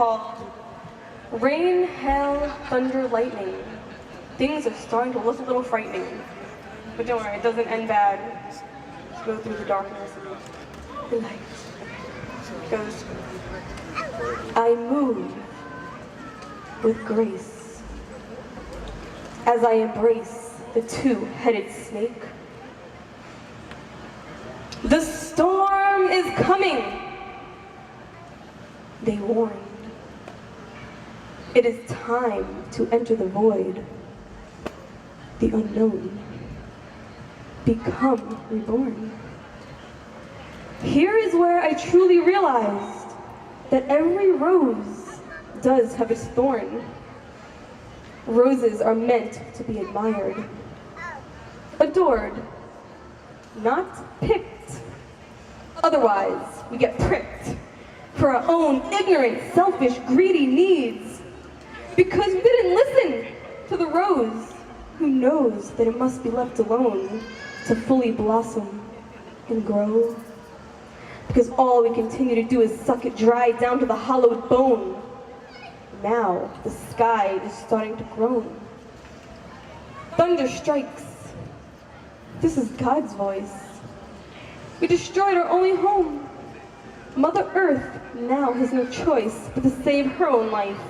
called Rain, Hail, Thunder, Lightning. Things are starting to look a little frightening. But don't worry, it doesn't end bad. Just go through the darkness and the light. It goes, I move with grace as I embrace the two-headed snake. The storm is coming, they warned. It is time to enter the void, the unknown, become reborn. Here is where I truly realized that every rose does have its thorn. Roses are meant to be admired, adored, not picked. Otherwise, we get pricked for our own ignorant, selfish, greedy needs. Because we didn't listen to the rose who knows that it must be left alone to fully blossom and grow. Because all we continue to do is suck it dry down to the hollowed bone. Now the sky is starting to groan. Thunder strikes. This is God's voice. We destroyed our only home. Mother Earth now has no choice but to save her own life.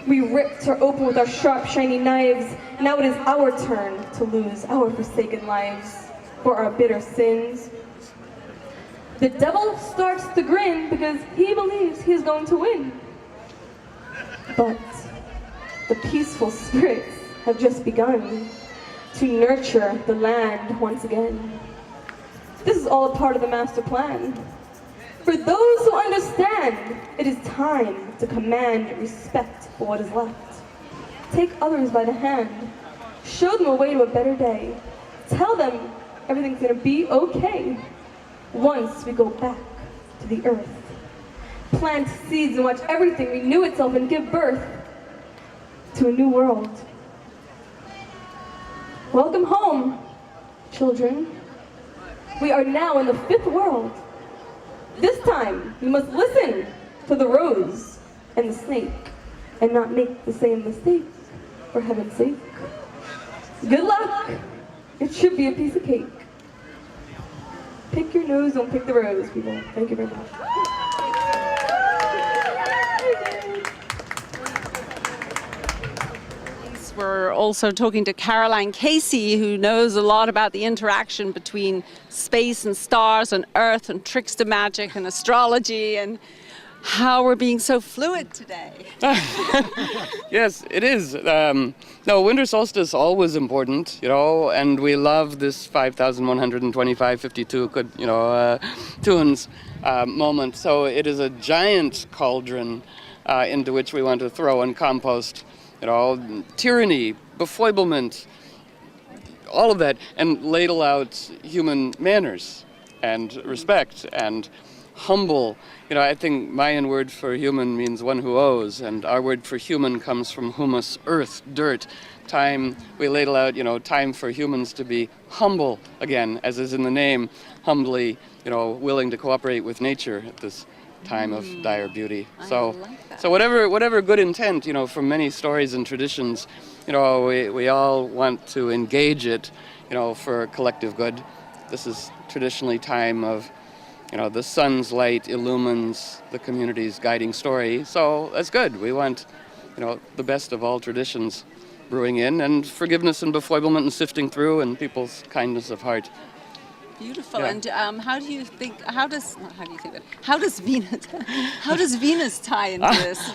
We ripped her open with our sharp, shiny knives. Now it is our turn to lose our forsaken lives for our bitter sins. The devil starts to grin because he believes he is going to win. But the peaceful spirits have just begun to nurture the land once again. This is all a part of the master plan. For those who understand, it is time to command respect for what is left. Take others by the hand. Show them a way to a better day. Tell them everything's gonna be okay once we go back to the earth. Plant seeds and watch everything renew itself and give birth to a new world. Welcome home, children. We are now in the fifth world. This time, we must listen to the rose and the snake and not make the same mistake, for heaven's sake. Good luck. It should be a piece of cake. Pick your nose, don't pick the rose, people. Thank you very much. We're also talking to Caroline Casey, who knows a lot about the interaction between space and stars and Earth and trickster magic and astrology and how we're being so fluid today. Yes, it is. No, winter solstice always important, and we love this 5,125, 52 tunes moment. So it is a giant cauldron into which we want to throw and compost tyranny, befoiblement, all of that, and ladle out human manners and respect and humble. I think Mayan word for human means one who owes, and our word for human comes from humus, earth, dirt. Time, we ladle out, time for humans to be humble again, as is in the name, humbly, willing to cooperate with nature at this time of dire beauty. So whatever good intent, from many stories and traditions, we all want to engage it, for collective good. This is traditionally time of, the sun's light illumines the community's guiding story. So that's good. We want, the best of all traditions brewing in, and forgiveness and befoiblement and sifting through, and people's kindness of heart. Beautiful. Yeah. And how does Venus tie into this?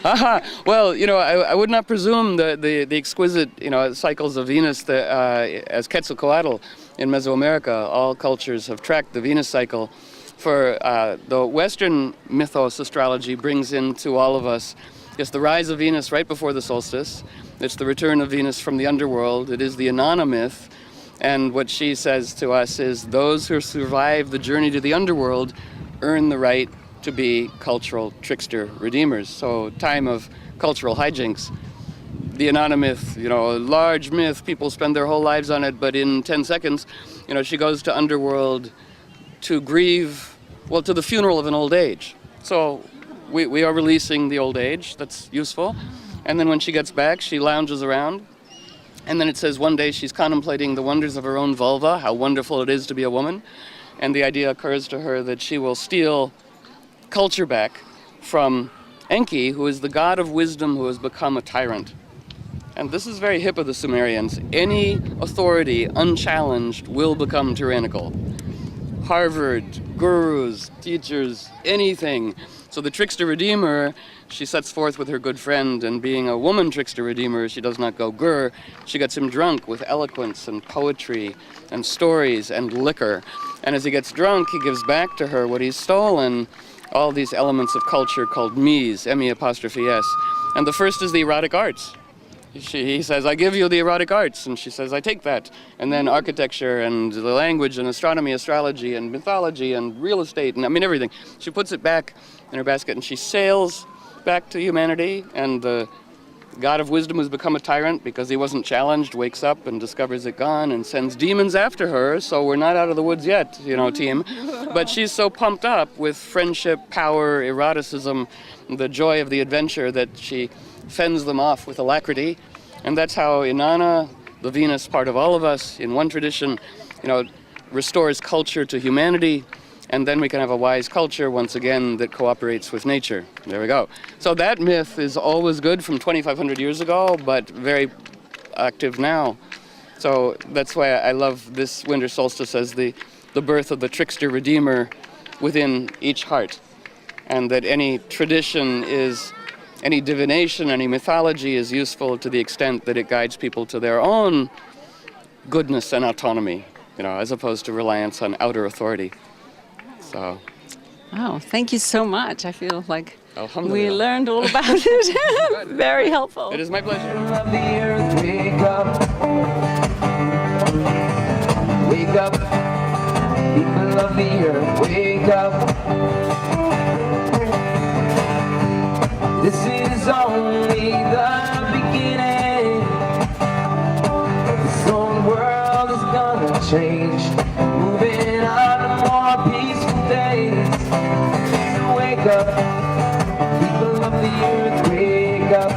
Well, I would not presume the exquisite, cycles of Venus as Quetzalcoatl in Mesoamerica. All cultures have tracked the Venus cycle. For the Western mythos, astrology brings into all of us just the rise of Venus right before the solstice. It's the return of Venus from the underworld. It is the Inanna myth. And what she says to us is those who survive the journey to the underworld earn the right to be cultural trickster redeemers. So time of cultural hijinks. The Inanna myth, a large myth, people spend their whole lives on it, but in 10 seconds, she goes to underworld to grieve, to the funeral of an old age. So we are releasing the old age. That's useful. And then when she gets back, she lounges around. And then it says one day she's contemplating the wonders of her own vulva, how wonderful it is to be a woman. And the idea occurs to her that she will steal culture back from Enki, who is the god of wisdom who has become a tyrant. And this is very hip of the Sumerians. Any authority unchallenged will become tyrannical. Harvard, gurus, teachers, anything. So the trickster redeemer, she sets forth with her good friend, and being a woman trickster redeemer, she does not go gur. She gets him drunk with eloquence and poetry and stories and liquor. And as he gets drunk, he gives back to her what he's stolen, all these elements of culture called mes, M-E'-S. And the first is the erotic arts. He says, I give you the erotic arts, and she says, I take that. And then architecture and the language and astronomy, astrology and mythology and real estate, and I mean everything. She puts it back in her basket and she sails back to humanity, and the god of wisdom who's become a tyrant because he wasn't challenged wakes up and discovers it gone and sends demons after her, so we're not out of the woods yet, team. But she's so pumped up with friendship, power, eroticism, the joy of the adventure that she fends them off with alacrity. And that's how Inanna, the Venus part of all of us, in one tradition, restores culture to humanity, and then we can have a wise culture once again that cooperates with nature. There we go. So that myth is always good from 2,500 years ago, but very active now. So that's why I love this winter solstice as the birth of the trickster redeemer within each heart. And that any tradition is, any divination, any mythology is useful to the extent that it guides people to their own goodness and autonomy, as opposed to reliance on outer authority. So. Oh, thank you so much. I feel like we Alhamdulillah. learned all about it. Very helpful. It is my pleasure. Of the earth, wake up. Wake up. People of the earth, wake up. This is only the beginning. This whole world is gonna change. Moving on to more peaceful days. So wake up. People of the earth, wake up.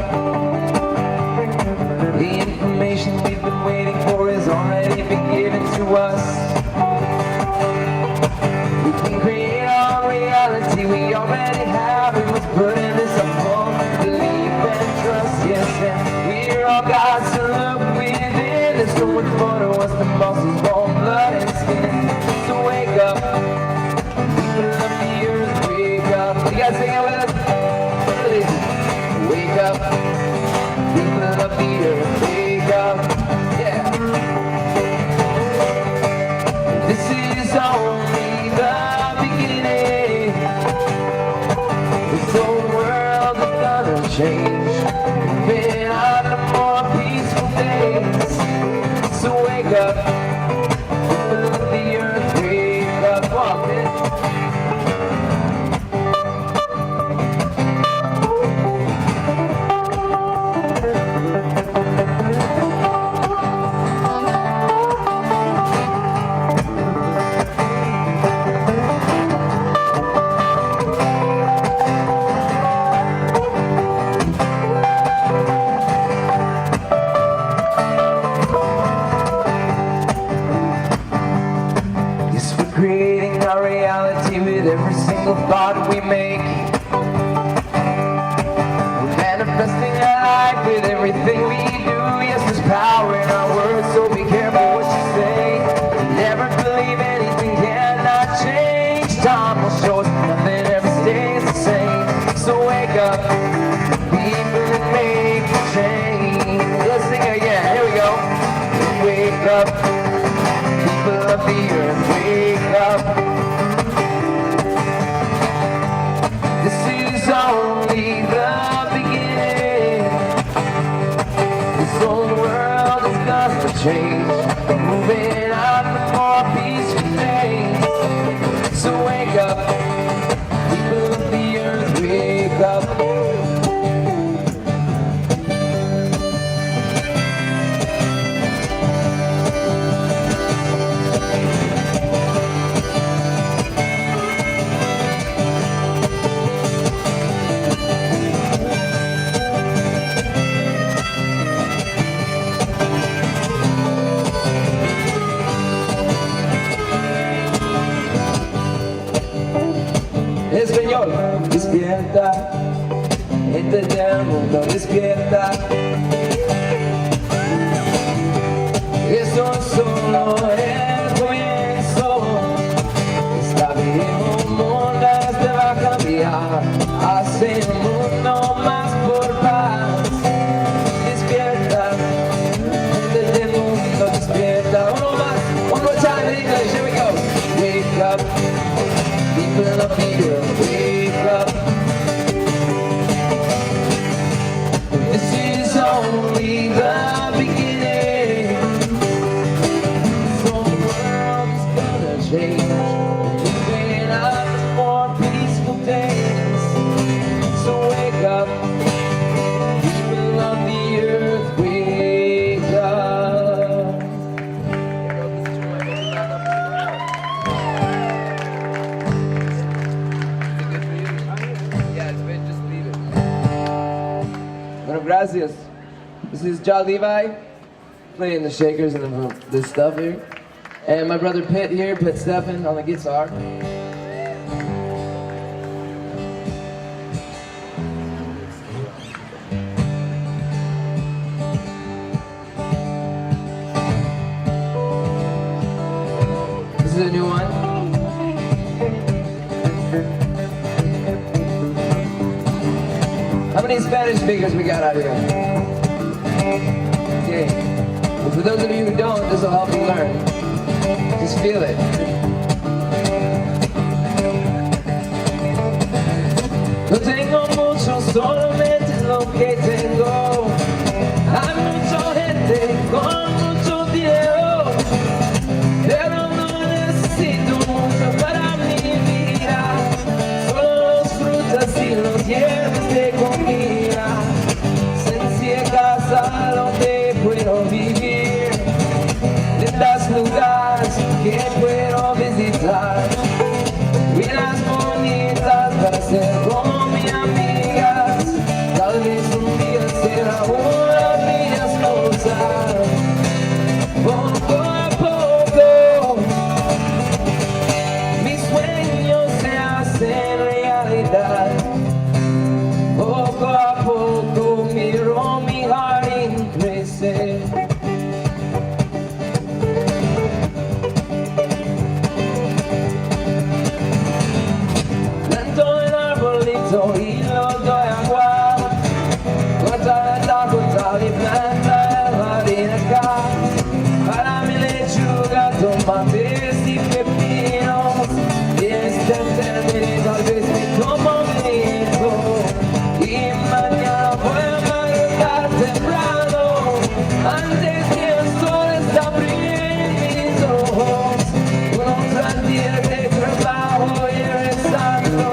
The information we've been waiting for has already been given to us. We can create our reality, we already have it. Let's put in this up for belief and trust, yes. And we're all gods to look within. There's so much more to us than muscles, bone, blood, and skin. So wake up. People of the earth, wake up. You guys sing it with us? Wake up, people of the earth, wake up, yeah. This is only the beginning. This whole world is gonna change. Moving on to more peaceful days. So wake up, people of the earth, wake up, walk it. Creating our reality with every single thought we make. We're manifesting our life with everything we do. Yes, there's power in our words, so be careful what you say. Never believe anything cannot change. Time will show us nothing ever stays the same. So wake up, people and make a change. Let's sing it again, here we go. Wake up, people of the earth, wake up. This is only the beginning. This whole world is gonna change. Moving on to more peaceful days. So wake up, people of the earth, wake up. Español, despierta, gente del mundo, despierta. Eso es solo el comienzo. Esta viejo mundo te va a cambiar, hacer un mundo más por paz. Despierta, gente del mundo, despierta. Uno más, one more time in English, here we go. Wake up, people of the earth, wake up. This is only the beginning. So the world is gonna change. Moving up to more peaceful days. So wake up, people of the earth, wake up. Bueno, gracias. This is John Levi, playing the shakers and this stuff here. And my brother Pitt here, Pitt Stephan on the guitar. This is a new one. How many Spanish speakers we got out here? Okay. Well, for those of you who don't, this will help you learn. Just feel it. No tengo mucho, solamente lo que tengo. Hay mucha gente con mucho dinero, pero no necesito mucho para mi vida. Solo los frutas y los hierbas de comida. Sencilla casa donde puedo vivir. Lindas lugares que puedo visitar. Vidas bonitas para ser como mis amigas. Tal vez un día será una de ellas cosas. Poco a poco mis sueños se hacen realidad. Poco a poco miro mi jardín crecer. Planto el arbolito y lo doy agua. Corta y planta el jardín acá. Para mi lechuga, tomates y pepinos. Y este término tal vez me como un hijo. Y mañana voy a madrugar temprano. Antes que el sol está brillando en mis ojos. Un día de trabajo y rezando.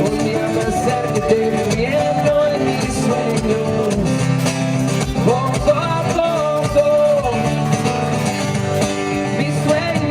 Un día me acerque viviendo en mis sueños. Poco a poco mis sueños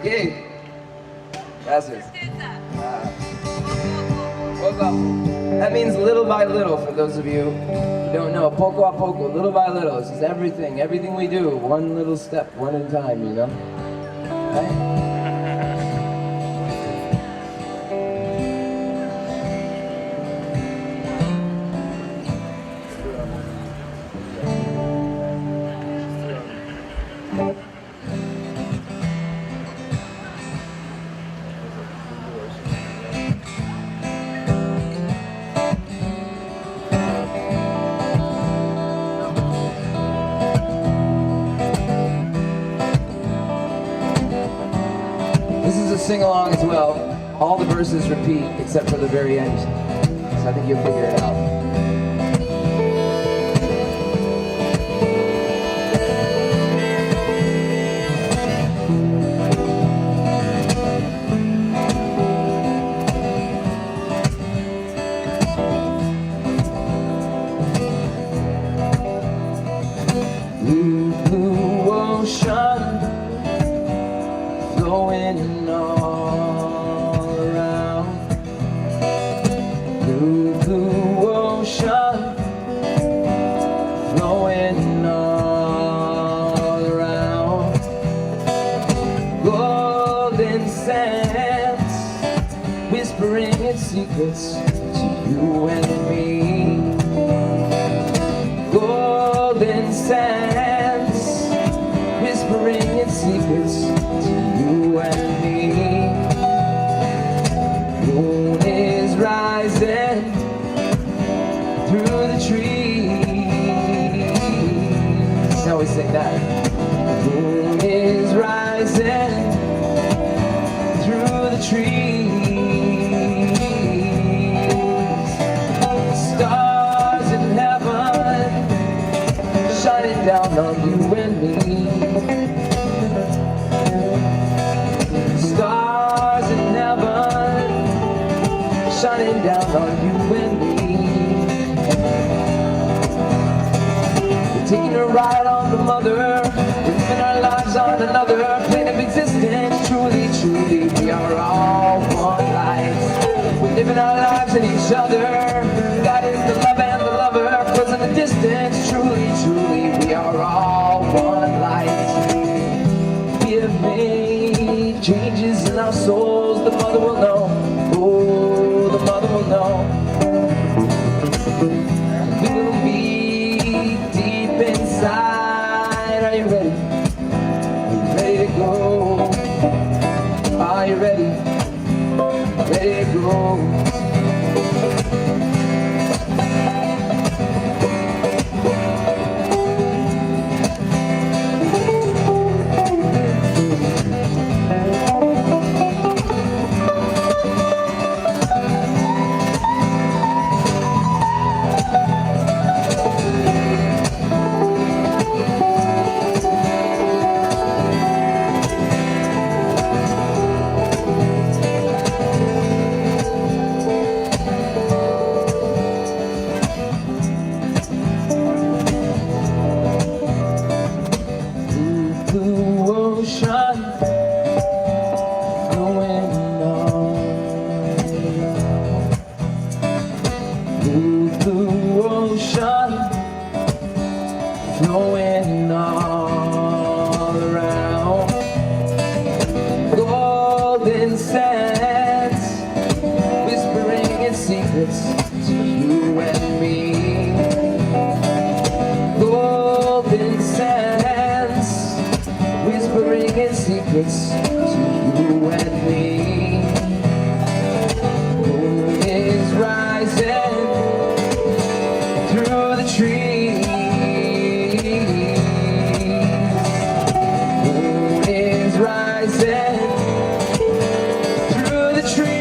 Yay. Gracias. Poco. That means little by little, for those of you who don't know. Poco a poco, little by little. This is everything. Everything we do, one little step, one at a time, you know? Right? This is a sing-along as well. All the verses repeat except for the very end. So I think you'll figure it out. Blue, blue ocean, flowing all around. Blue, blue ocean, flowing all around. Golden sands, whispering its secrets to you and me. Golden sands, whispering its secrets to you and me. Moon is rising through the trees. Now we sing that. Moon is rising through the trees. Stars in heaven shining down on you and me. Stars in heaven shining down on you and me. We're taking a ride on the mother, we're living our lives on another plane of existence. Truly, truly, we are all one life. We're living our lives in each other. God is the love and the lover, cause in the distance. Truly, truly, we are all one light. We have made changes in our souls, the mother will know. Oh, the mother will know. We will be deep inside. Are you ready? Are you ready to go? Are you ready? Ready to go? Blue ocean, flowing all around. Blue, blue ocean, flowing all around. Golden sands, whispering its secrets to you and me. Golden sands, whispering its secrets to you and me. Moon is rising through the trees. Moon is rising through the trees.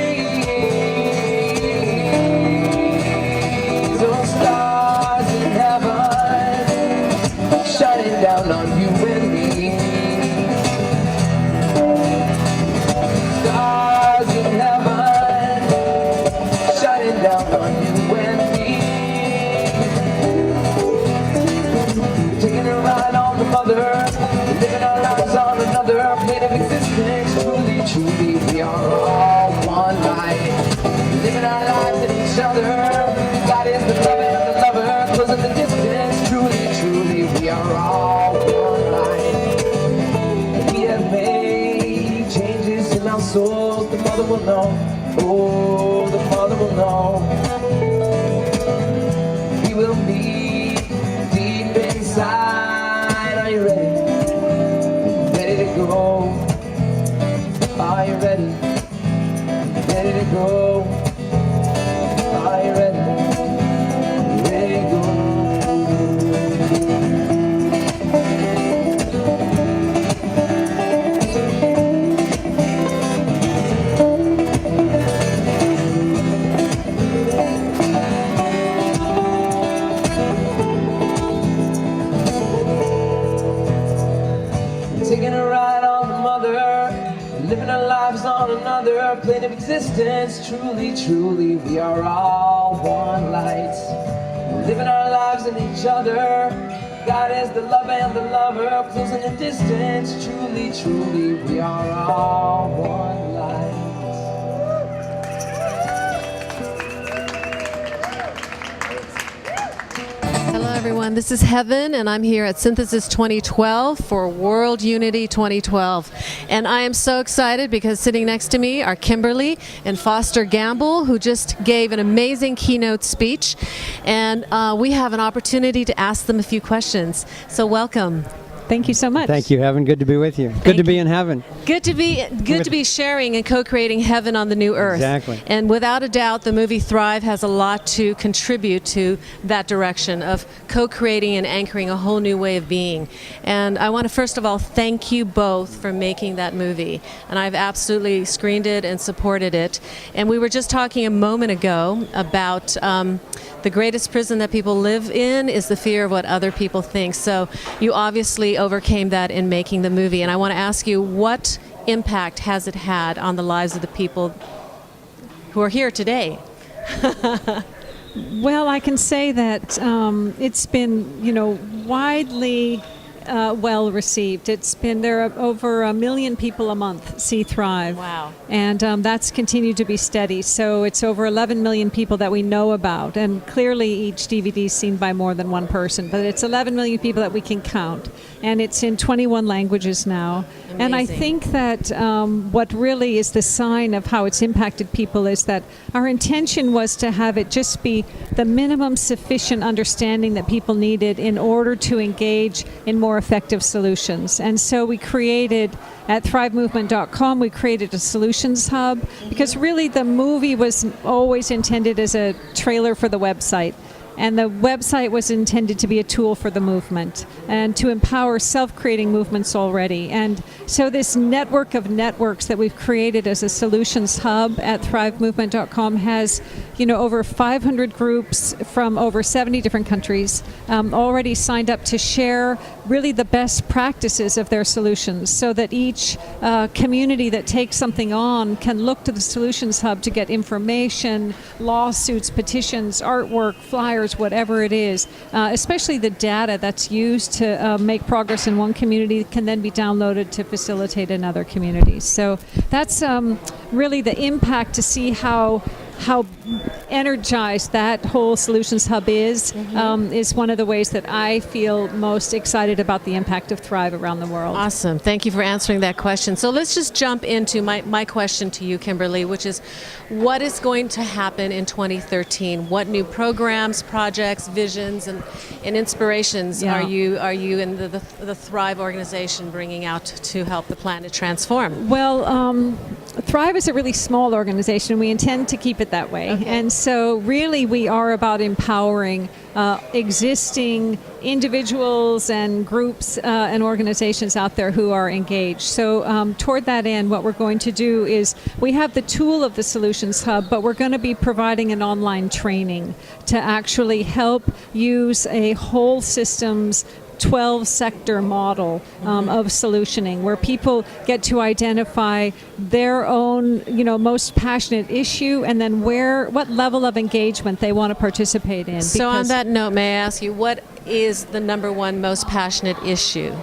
Oh, stars in heaven shining down on you and me. souls, the mother will know. Oh, the mother will know. We will meet deep inside. Are you ready? Ready to go? Are you ready? Ready to go? Are you ready? Ready to go? Taking a ride on the mother, living our lives on another plane of existence. Truly, truly, we are all one light. Living our lives in each other. God is the love and the lover, closing the distance. Truly, truly, we are all one light. Hello everyone, this is Heaven and I'm here at Synthesis 2012 for World Unity 2012. And I am so excited because sitting next to me are Kimberly and Foster Gamble, who just gave an amazing keynote speech. And we have an opportunity to ask them a few questions. So welcome. Thank you so much. Thank you, Heaven. Good to be with you. Good to be in heaven. Good to be sharing and co-creating heaven on the new earth. Exactly. And without a doubt, the movie Thrive has a lot to contribute to that direction of co-creating and anchoring a whole new way of being. And I want to first of all thank you both for making that movie. And I've absolutely screened it and supported it. And we were just talking a moment ago about the greatest prison that people live in is the fear of what other people think. So you obviously overcame that in making the movie. And I want to ask you, what impact has it had on the lives of the people who are here today? Well, I can say that it's been, widely well received. There are over 1 million people a month see Thrive. Wow. And that's continued to be steady. So it's over 11 million people that we know about. And clearly each DVD is seen by more than one person. But it's 11 million people that we can count. And it's in 21 languages now. Amazing. And I think that what really is the sign of how it's impacted people is that our intention was to have it just be the minimum sufficient understanding that people needed in order to engage in more effective solutions. And so we created, at thrivemovement.com, we created a solutions hub, because really the movie was always intended as a trailer for the website. And the website was intended to be a tool for the movement and to empower self-creating movements already. And so this network of networks that we've created as a solutions hub at thrivemovement.com has, over 500 groups from over 70 different countries already signed up to share really the best practices of their solutions, so that each community that takes something on can look to the solutions hub to get information, lawsuits, petitions, artwork, flyers, whatever it is, especially the data that's used to make progress in one community can then be downloaded to facilitate in other communities. So that's really the impact, to see how energized that whole solutions hub is one of the ways that I feel most excited about the impact of Thrive around the world. Awesome. Thank you for answering that question. So let's just jump into my question to you, Kimberly, which is, what is going to happen in 2013? What new programs, projects, visions, and inspirations are you in the Thrive organization bringing out to help the planet transform? Well, Thrive is a really small organization. We intend to keep it that way. Okay. And so really we are about empowering existing individuals and groups and organizations out there who are engaged. So toward that end, what we're going to do is, we have the tool of the Solutions Hub, but we're going to be providing an online training to actually help use a whole systems 12-sector model of solutioning, where people get to identify their own, most passionate issue, and then what level of engagement they want to participate in. So on that note, may I ask you, what is the number one most passionate issue?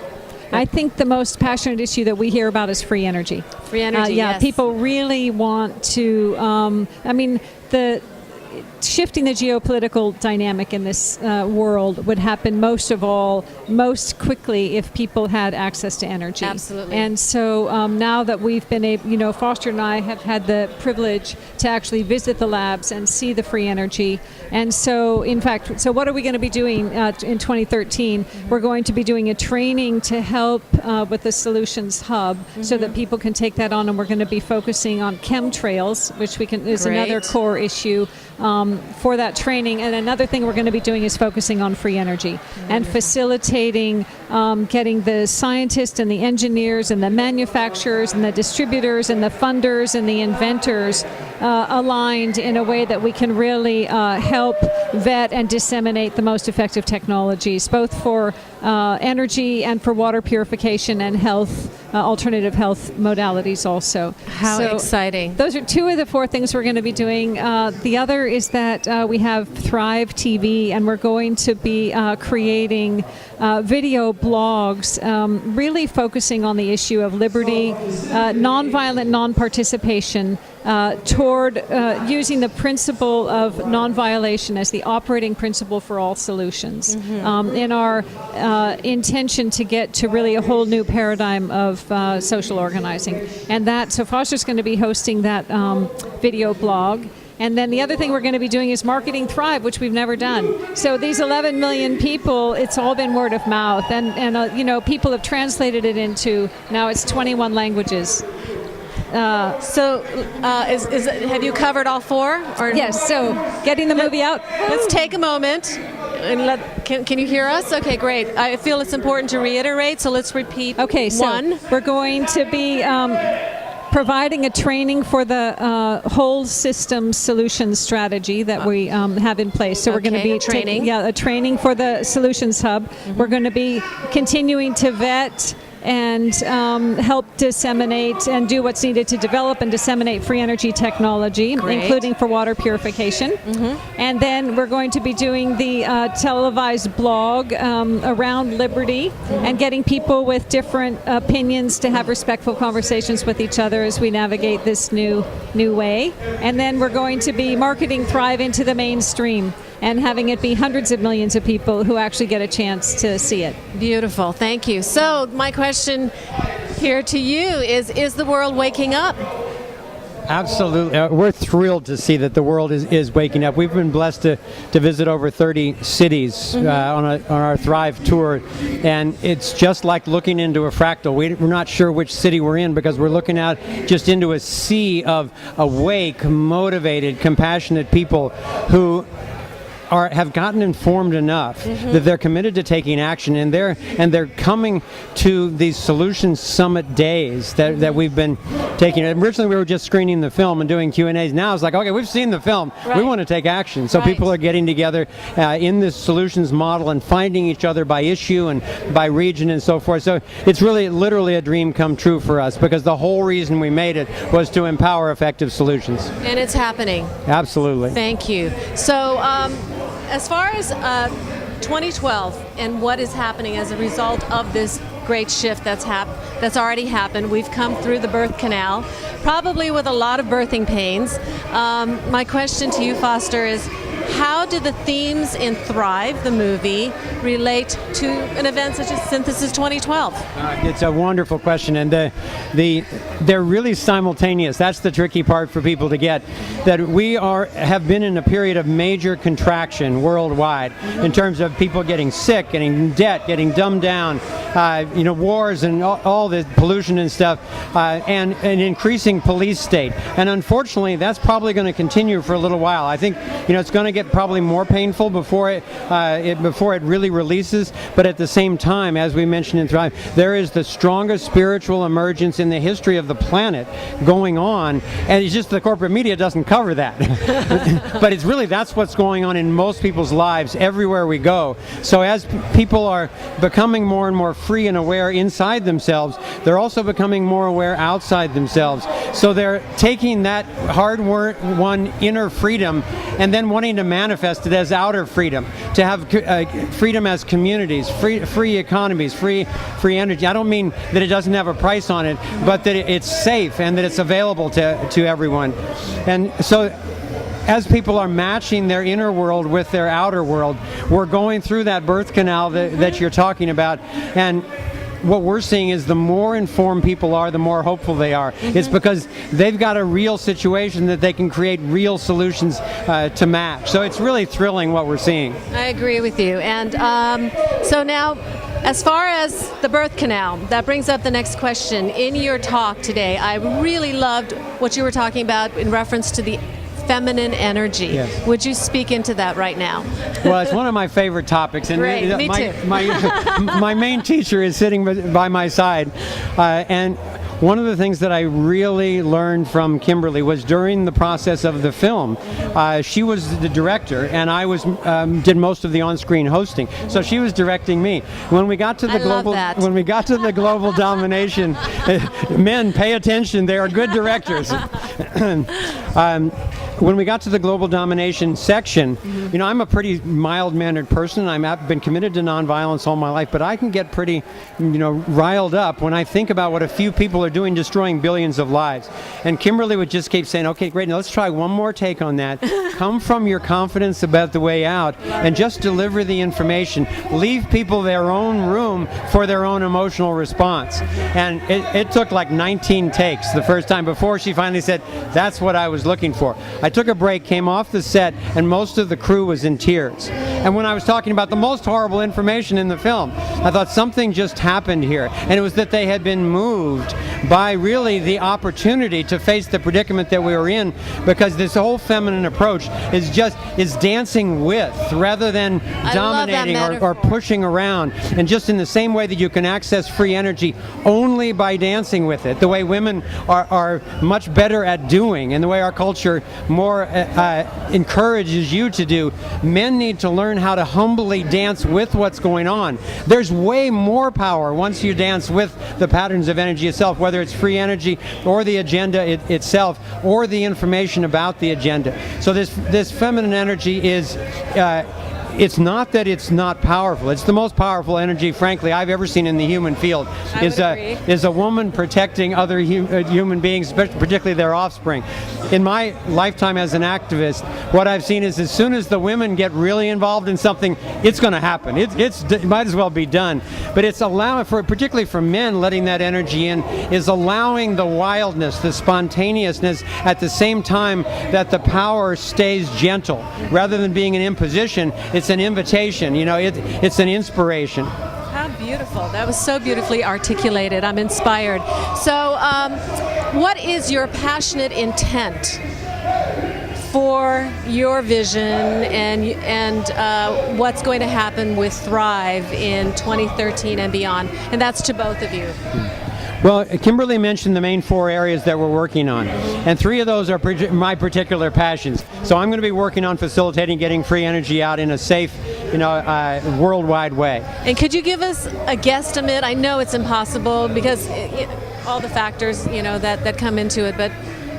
I think the most passionate issue that we hear about is free energy. Free energy, yes. yes. People really want to, shifting the geopolitical dynamic in this world would happen most quickly if people had access to energy. Absolutely. And so now that we've been able, Foster and I have had the privilege to actually visit the labs and see the free energy. And so, in fact, what are we going to be doing in 2013? We're going to be doing a training to help with the Solutions Hub so that people can take that on, and we're going to be focusing on chemtrails, which is another core issue for that training. And another thing we're going to be doing is focusing on free energy and facilitating getting the scientists and the engineers and the manufacturers and the distributors and the funders and the inventors aligned in a way that we can really help vet and disseminate the most effective technologies, both for energy and for water purification and health, alternative health modalities also. How exciting. Those are two of the four things we're going to be doing. The other is that we have Thrive TV, and we're going to be creating video blogs, really focusing on the issue of liberty, nonviolent non-participation, toward using the principle of non-violation as the operating principle for all solutions, in our intention to get to really a whole new paradigm of social organizing. And so Foster's going to be hosting that video blog. And then the other thing we're going to be doing is marketing Thrive, which we've never done. So these 11 million people, it's all been word of mouth. And people have translated it into, now it's 21 languages. Have you covered all four? Or? Yes, so getting the movie out. Let's take a moment. And can you hear us? Okay, great. I feel it's important to reiterate, so let's repeat. Okay, so we're going to be providing a training for the whole system solutions strategy that we have in place. So we're going to be training. A training for the Solutions Hub. We're going to be continuing to vet and help disseminate and do what's needed to develop and disseminate free energy technology, including for water purification. And then we're going to be doing the televised blog around liberty and getting people with different opinions to have respectful conversations with each other as we navigate this new way. And then we're going to be marketing Thrive into the mainstream and having it be hundreds of millions of people who actually get a chance to see it. Beautiful, thank you. So my question here to you is the world waking up? Absolutely. We're thrilled to see that the world is waking up. We've been blessed to visit over 30 cities on our Thrive tour, and it's just like looking into a fractal. We're not sure which city we're in because we're looking out just into a sea of awake, motivated, compassionate people who have gotten informed enough that they're committed to taking action, and they're coming to these Solutions Summit days that we've been taking. Originally, we were just screening the film and doing Q&As. Now it's like, okay, we've seen the film. We want to take action. So people are getting together in this solutions model and finding each other by issue and by region and so forth. So it's really literally a dream come true for us, because the whole reason we made it was to empower effective solutions. And it's happening. Absolutely. Thank you. So as far as 2012 and what is happening as a result of this great shift that's already happened, we've come through the birth canal, probably with a lot of birthing pains. My question to you, Foster, is how do the themes in Thrive, the movie, relate to an event such as Synthesis 2012? It's a wonderful question, and they're really simultaneous. That's the tricky part for people to get, that we have been in a period of major contraction worldwide in terms of people getting sick, getting in debt, getting dumbed down, wars and all the pollution and stuff, and an increasing police state. And unfortunately, that's probably going to continue for a little while. I think it's going to get probably more painful before it really releases. But at the same time, as we mentioned in Thrive, there is the strongest spiritual emergence in the history of the planet going on, and it's just the corporate media doesn't cover that. But it's really, that's what's going on in most people's lives everywhere we go. So as people are becoming more and more free and aware inside themselves, they're also becoming more aware outside themselves. So they're taking that hard-won inner freedom and then wanting to manifest it as outer freedom, to have freedom as communities, free economies, free energy. I don't mean that it doesn't have a price on it, but that it's safe and that it's available to everyone. And so as people are matching their inner world with their outer world, we're going through that birth canal that you're talking about. And what we're seeing is the more informed people are, the more hopeful they are. It's because they've got a real situation that they can create real solutions to match. So it's really thrilling what we're seeing. I agree with you. And so now, as far as the birth canal, that brings up the next question. In your talk today, I really loved what you were talking about in reference to the feminine energy. Yes. Would you speak into that right now? Well, it's one of my favorite topics. And Great, me too. My main teacher is sitting by my side. And one of the things that I really learned from Kimberly was during the process of the film, she was the director, and I did most of the on-screen hosting. So she was directing me. When we got to the global domination, men, pay attention. They are good directors. When we got to the global domination section, you know, I'm a pretty mild-mannered person. I've been committed to nonviolence all my life, but I can get pretty, you know, riled up when I think about what a few people are doing, destroying billions of lives. And Kimberly would just keep saying, okay, great, now let's try one more take on that. Come from your confidence about the way out and just deliver the information. Leave people their own room for their own emotional response. And it took like 19 takes the first time before she finally said, that's what I was looking for. I took a break, came off the set, and most of the crew was in tears. And when I was talking about the most horrible information in the film, I thought something just happened here. And it was that they had been moved by really the opportunity to face the predicament that we were in, because this whole feminine approach is dancing with rather than dominating or pushing around. And just in the same way that you can access free energy only by dancing with it, the way women are much better at doing, and the way our culture more encourages you to do, men need to learn how to humbly dance with what's going on. There's way more power once you dance with the patterns of energy itself, whether it's free energy or the agenda itself or the information about the agenda. So this feminine energy is it's not that it's not powerful. It's the most powerful energy, frankly, I've ever seen in the human field. Is a woman protecting other human beings, particularly their offspring. In my lifetime as an activist, what I've seen is as soon as the women get really involved in something, it's going to happen. It might as well be done. But it's allowing, particularly for men, letting that energy in is allowing the wildness, the spontaneousness, at the same time that the power stays gentle. Rather than being an imposition, it's an invitation, you know, it's an inspiration. How beautiful. That was so beautifully articulated. I'm inspired. So what is your passionate intent for your vision and what's going to happen with Thrive in 2013 and beyond? And that's to both of you. Well, Kimberly mentioned the main 4 areas that we're working on, and 3 of those are my particular passions. So I'm going to be working on facilitating getting free energy out in a safe, worldwide way. And could you give us a guesstimate? I know it's impossible because all the factors, that come into it, but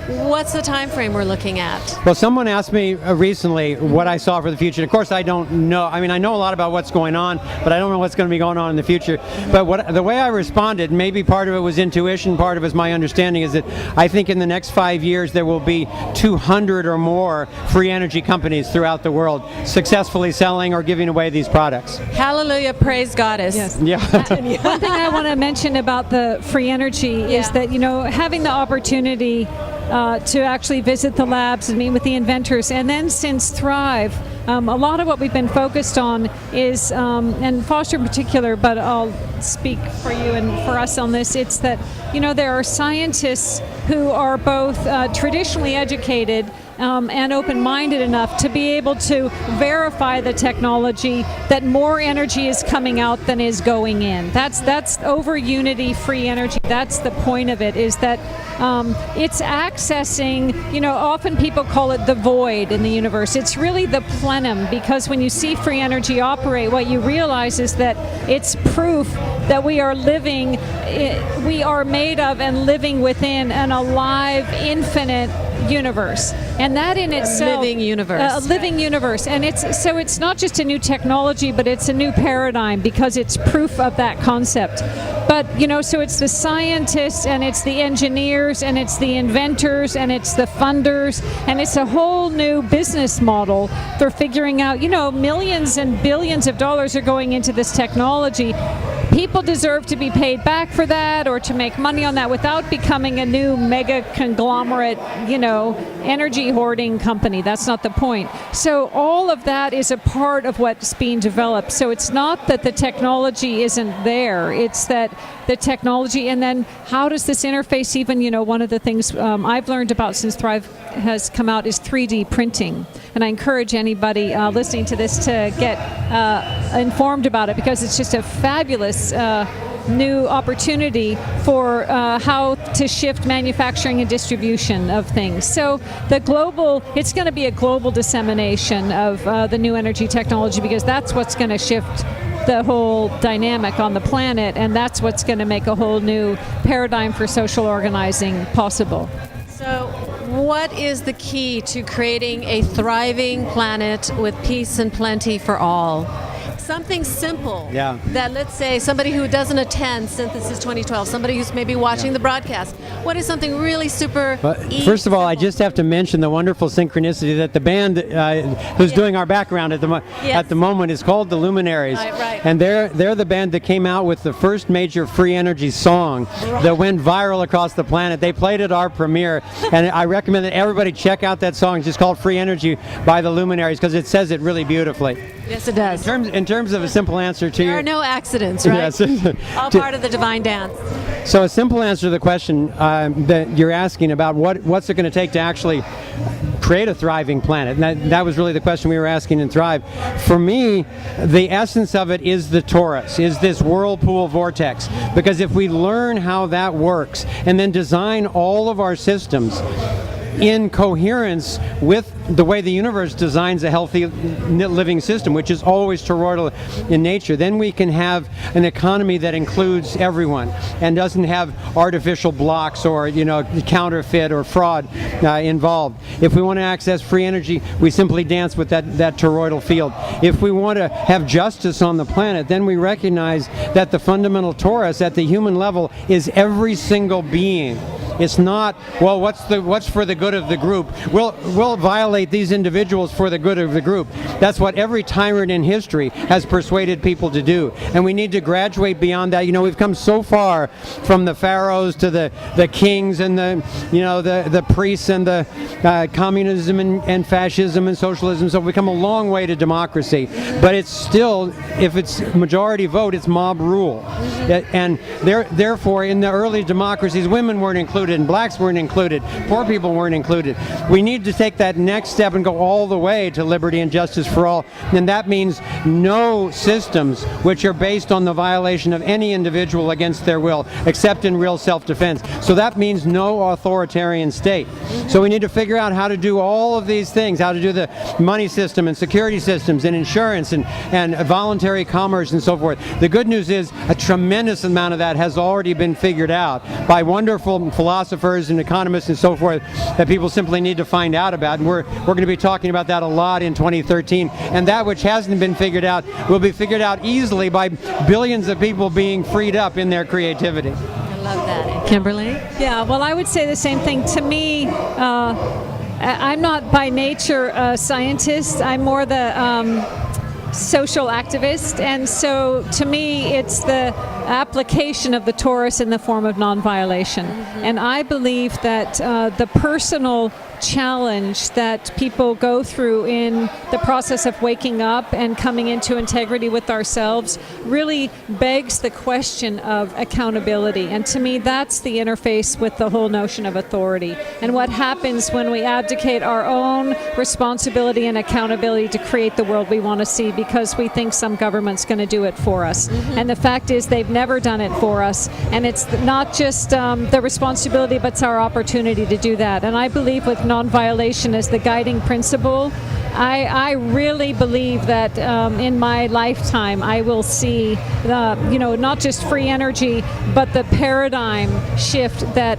what's the time frame we're looking at? Well, someone asked me recently what I saw for the future. Of course, I don't know. I mean, I know a lot about what's going on, but I don't know what's going to be going on in the future. But the way I responded, maybe part of it was intuition, part of it was my understanding, is that I think in the next 5 years there will be 200 or more free energy companies throughout the world successfully selling or giving away these products. Hallelujah, praise Goddess. Yes. Yeah. One thing I want to mention about the free energy is that, having the opportunity to actually visit the labs and meet with the inventors. And then since Thrive, a lot of what we've been focused on is, and Foster in particular, but I'll speak for you and for us on this, it's that, there are scientists who are both traditionally educated and open-minded enough to be able to verify the technology that more energy is coming out than is going in. That's over unity free energy. That's the point of it, is that it's accessing, often people call it the void in the universe. It's really the plenum, because when you see free energy operate, what you realize is that it's proof that we are we are made of and living within an alive, infinite universe. And that in itself, a living universe. A living universe. And it's not just a new technology, but it's a new paradigm, because it's proof of that concept. But, so it's the scientists and it's the engineers and it's the inventors and it's the funders, and it's a whole new business model for figuring out, millions and billions of dollars are going into this technology. People deserve to be paid back for that or to make money on that without becoming a new mega conglomerate, energy hoarding company. That's not the point. So all of that is a part of what's being developed. So it's not that the technology isn't there. It's that the technology, and then how does this interface even, one of the things I've learned about since Thrive has come out is 3D printing. And I encourage anybody listening to this to get informed about it, because it's just a fabulous new opportunity for how to shift manufacturing and distribution of things. So it's going to be a global dissemination of the new energy technology, because that's what's going to shift the whole dynamic on the planet, and that's what's going to make a whole new paradigm for social organizing possible. So what is the key to creating a thriving planet with peace and plenty for all? Something simple that, let's say, somebody who doesn't attend Synthesis 2012, somebody who's maybe watching the broadcast, what is something really super easy? First of all, I just have to mention the wonderful synchronicity that the band who's doing our background at the moment is called the Luminaries. Right. And they're the band that came out with the first major free energy song that went viral across the planet. They played at our premiere, and I recommend that everybody check out that song. It's just called Free Energy by the Luminaries, because it says it really beautifully. Yes, it does. In terms of a simple answer to there are no accidents, right? Yes. All part of the divine dance. So a simple answer to the question that you're asking about what's it going to take to actually create a thriving planet, and that was really the question we were asking in Thrive. For me, the essence of it is the torus, is this whirlpool vortex, because if we learn how that works and then design all of our systems in coherence with the way the universe designs a healthy living system, which is always toroidal in nature, then we can have an economy that includes everyone and doesn't have artificial blocks or counterfeit or fraud involved. If we want to access free energy, we simply dance with that toroidal field. If we want to have justice on the planet, then we recognize that the fundamental torus at the human level is every single being. It's not, well, what's for the good of the group? We'll violate these individuals for the good of the group. That's what every tyrant in history has persuaded people to do. And we need to graduate beyond that. We've come so far from the pharaohs to the kings and the priests and the communism and fascism and socialism. So we've come a long way to democracy. But it's still, if it's majority vote, it's mob rule. And therefore, in the early democracies, women weren't included and blacks weren't included, poor people weren't included. We need to take that next step and go all the way to liberty and justice for all, and that means no systems which are based on the violation of any individual against their will, except in real self-defense. So that means no authoritarian state. So we need to figure out how to do all of these things, how to do the money system and security systems and insurance and voluntary commerce and so forth. The good news is a tremendous amount of that has already been figured out by wonderful philosophers and economists and so forth that people simply need to find out about. And we're going to be talking about that a lot in 2013. And that which hasn't been figured out will be figured out easily by billions of people being freed up in their creativity. I love that. Kimberly? Yeah, well, I would say the same thing. To me, I'm not by nature a scientist. I'm more the social activist, and so to me it's the application of the torus in the form of non-violation. And I believe that the personal challenge that people go through in the process of waking up and coming into integrity with ourselves really begs the question of accountability. And to me, that's the interface with the whole notion of authority. And what happens when we abdicate our own responsibility and accountability to create the world we want to see because we think some government's going to do it for us. And the fact is they've never done it for us. And it's not just the responsibility, but it's our opportunity to do that. And I believe with non-violation as the guiding principle, I really believe that in my lifetime I will see not just free energy, but the paradigm shift that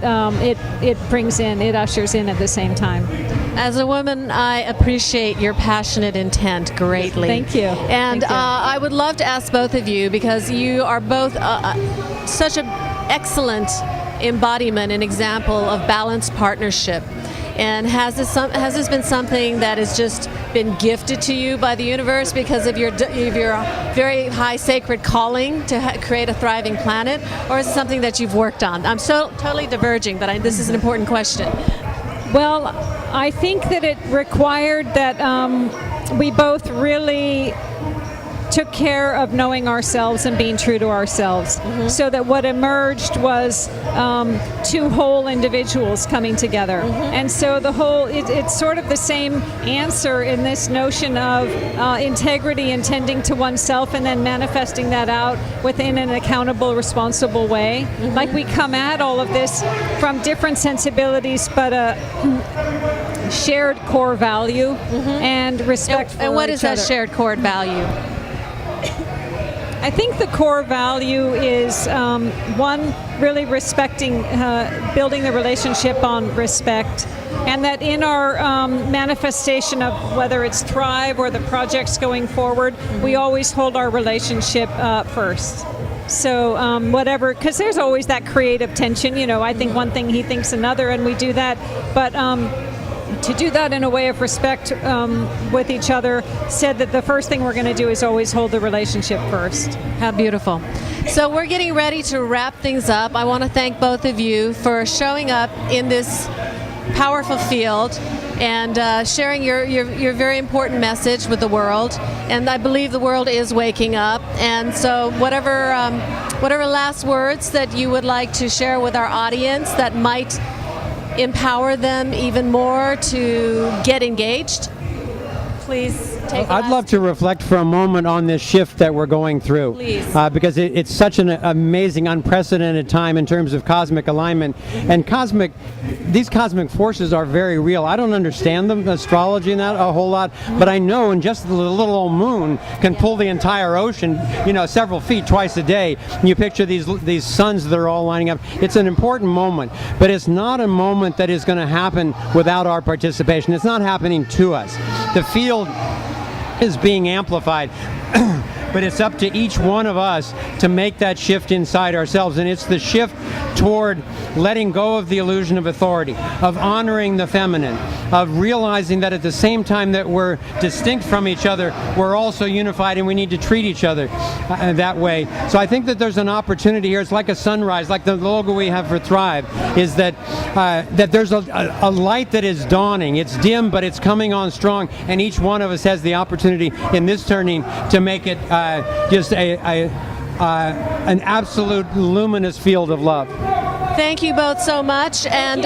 it brings in, it ushers in at the same time. As a woman, I appreciate your passionate intent greatly. Thank you. And Thank you. I would love to ask both of you, because you are both such an excellent embodiment and example of balanced partnership. And has this been something that has just been gifted to you by the universe because of your very high sacred calling to create a thriving planet, or is it something that you've worked on? I'm so totally diverging, but this is an important question. Well, I think that it required that we both really took care of knowing ourselves and being true to ourselves, so that what emerged was two whole individuals coming together. And so the whole, it's sort of the same answer in this notion of integrity and tending to oneself and then manifesting that out within an accountable, responsible way. Like we come at all of this from different sensibilities, but a shared core value and respect for each other. And what is that shared core value? I think the core value is one, really respecting, building the relationship on respect, and that in our manifestation of whether it's Thrive or the projects going forward, we always hold our relationship first. So whatever, because there's always that creative tension, I think one thing, he thinks another, and we do that, but to do that in a way of respect with each other, said that the first thing we're going to do is always hold the relationship first. How beautiful. So we're getting ready to wrap things up. I want to thank both of you for showing up in this powerful field and sharing your very important message with the world. And I believe the world is waking up. And so whatever last words that you would like to share with our audience that might empower them even more to get engaged, please take I'd love to reflect for a moment on this shift that we're going through. Please. Because it's such an amazing, unprecedented time in terms of cosmic alignment. And these cosmic forces are very real. I don't understand them, astrology and that, a whole lot, but I know in just the little old moon can pull the entire ocean, several feet twice a day. And you picture these suns that are all lining up. It's an important moment, but it's not a moment that is going to happen without our participation. It's not happening to us. The field is being amplified, but it's up to each one of us to make that shift inside ourselves. And it's the shift toward letting go of the illusion of authority, of honoring the feminine, of realizing that at the same time that we're distinct from each other, we're also unified, and we need to treat each other that way. So I think that there's an opportunity here. It's like a sunrise, like the logo we have for Thrive, is that there's a light that is dawning. It's dim, but it's coming on strong, and each one of us has the opportunity in this turning to make it just an absolute luminous field of love. Thank you both so much, and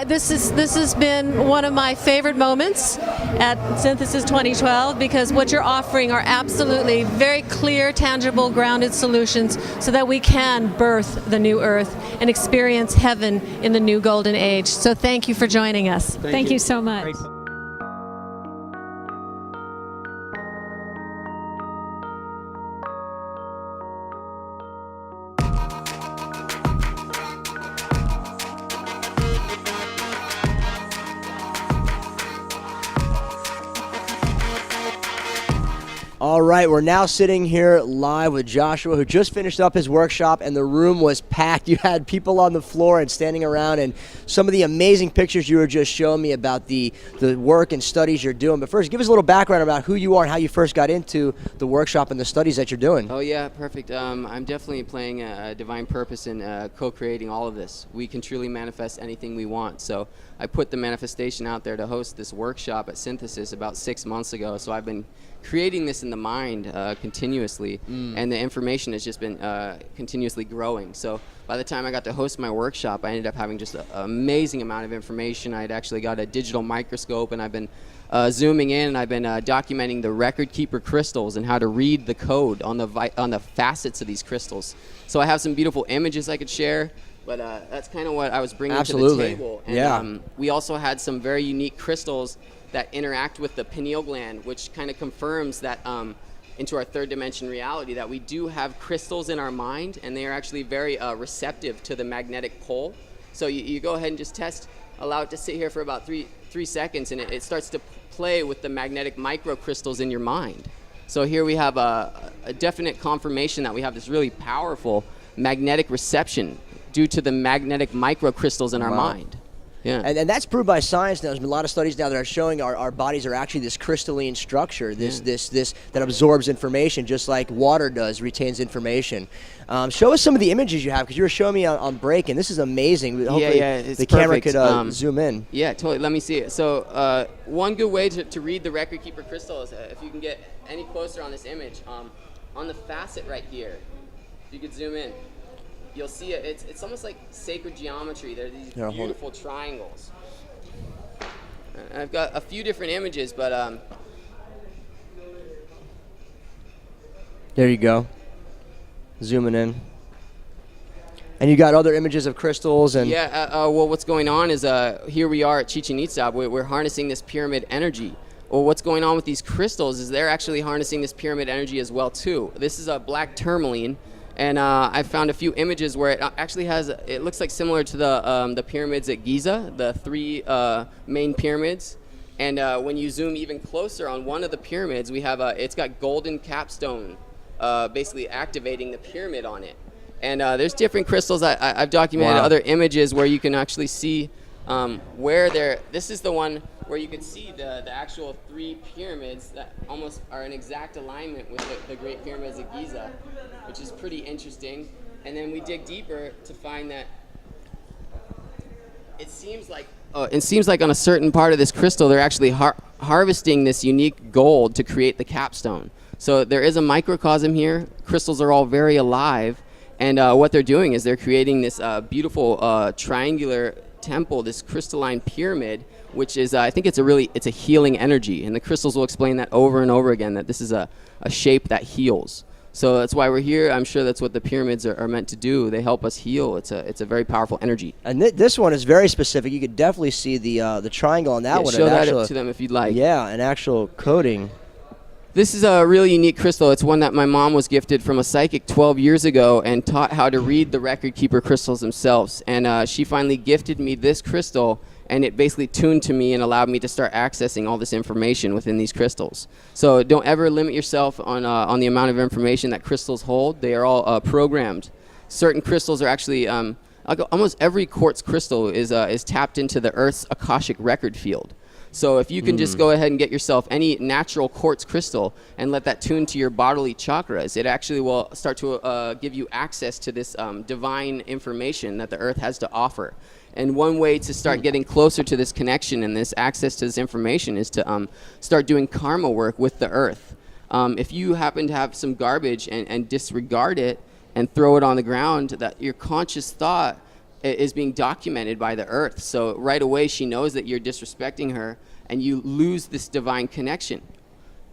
this has been one of my favorite moments at Synthesis 2012, because what you're offering are absolutely very clear, tangible, grounded solutions so that we can birth the new earth and experience heaven in the new golden age. So thank you for joining us. Thank you so much. Great. All right, we're now sitting here live with Joshua, who just finished up his workshop, and the room was packed. You had people on the floor and standing around, and some of the amazing pictures you were just showing me about the work and studies you're doing. But first, give us a little background about who you are and how you first got into the workshop and the studies that you're doing. Oh yeah, perfect. I'm definitely playing a divine purpose in co-creating all of this. We can truly manifest anything we want. So I put the manifestation out there to host this workshop at Synthesis about 6 months ago. So I've been creating this in the mind continuously, and the information has just been continuously growing. So by the time I got to host my workshop, I ended up having just an amazing amount of information. I'd actually got a digital microscope, and I've been zooming in, and I've been documenting the record keeper crystals and how to read the code on the facets of these crystals. So I have some beautiful images I could share, but that's kind of what I was bringing to the table. And we also had some very unique crystals that interact with the pineal gland, which kind of confirms that into our third dimension reality, that we do have crystals in our mind, and they are actually very receptive to the magnetic pole. So you go ahead and just test, allow it to sit here for about three seconds, and it starts to play with the magnetic microcrystals in your mind. So here we have a definite confirmation that we have this really powerful magnetic reception due to the magnetic microcrystals in our mind. Yeah. And that's proved by science now. There's been a lot of studies now that are showing our bodies are actually this crystalline structure, this that absorbs information just like water does, retains information. Show us some of the images you have, because you were showing me on break, and this is amazing. Hopefully it's the camera perfect. could zoom in. Yeah, totally. Let me see it. So one good way to read the record keeper crystal is if you can get any closer on this image, on the facet right here, if you could zoom in. You'll see it. It's almost like sacred geometry. There are these beautiful triangles. I've got a few different images, but there you go. Zooming in. And you got other images of crystals and well, what's going on is here we are at Chichen Itza. We're harnessing this pyramid energy. Well, what's going on with these crystals is they're actually harnessing this pyramid energy as well too. This is a black tourmaline. And I found a few images where it actually has, it looks like similar to the pyramids at Giza, the 3 main pyramids. And when you zoom even closer on one of the pyramids, we have it's got golden capstone basically activating the pyramid on it. And there's different crystals. I've documented other images where you can actually see where they're, this is the one where you can see the actual 3 pyramids that almost are in exact alignment with the Great Pyramids of Giza, which is pretty interesting. And then we dig deeper to find that it seems like on a certain part of this crystal, they're actually harvesting this unique gold to create the capstone. So there is a microcosm here. Crystals are all very alive. And what they're doing is they're creating this beautiful triangular temple, this crystalline pyramid, which is, I think it's a healing energy. And the crystals will explain that over and over again, that this is a shape that heals. So that's why we're here. I'm sure that's what the pyramids are meant to do. They help us heal. It's a very powerful energy. And this one is very specific. You could definitely see the triangle on that one. Show that to them if you'd like. Yeah, an actual coating. This is a really unique crystal. It's one that my mom was gifted from a psychic 12 years ago and taught how to read the record keeper crystals themselves. And she finally gifted me this crystal, and it basically tuned to me and allowed me to start accessing all this information within these crystals. So don't ever limit yourself on the amount of information that crystals hold. They are all programmed. Certain crystals are actually, almost every quartz crystal is tapped into the Earth's Akashic record field. So if you can just go ahead and get yourself any natural quartz crystal and let that tune to your bodily chakras, it actually will start to give you access to this divine information that the Earth has to offer. And one way to start getting closer to this connection and this access to this information is to start doing karma work with the Earth. If you happen to have some garbage and disregard it and throw it on the ground, that your conscious thought is being documented by the Earth. So right away she knows that you're disrespecting her, and you lose this divine connection.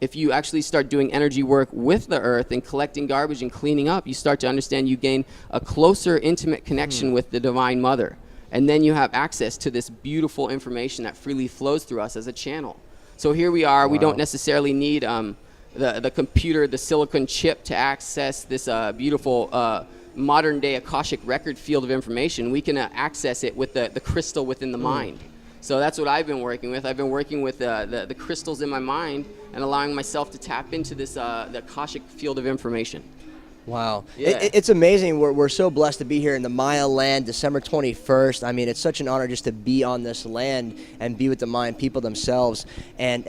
If you actually start doing energy work with the Earth and collecting garbage and cleaning up, you start to understand you gain a closer, intimate connection with the Divine Mother. And then you have access to this beautiful information that freely flows through us as a channel. So here we are. We don't necessarily need the computer, the silicon chip to access this beautiful modern day Akashic record field of information. We can access it with the crystal within the mind. So that's what I've been working with. I've been working with the crystals in my mind and allowing myself to tap into this the Akashic field of information. Wow. Yeah. It's amazing. We're so blessed to be here in the Maya land, December 21st. I mean, it's such an honor just to be on this land and be with the Mayan people themselves and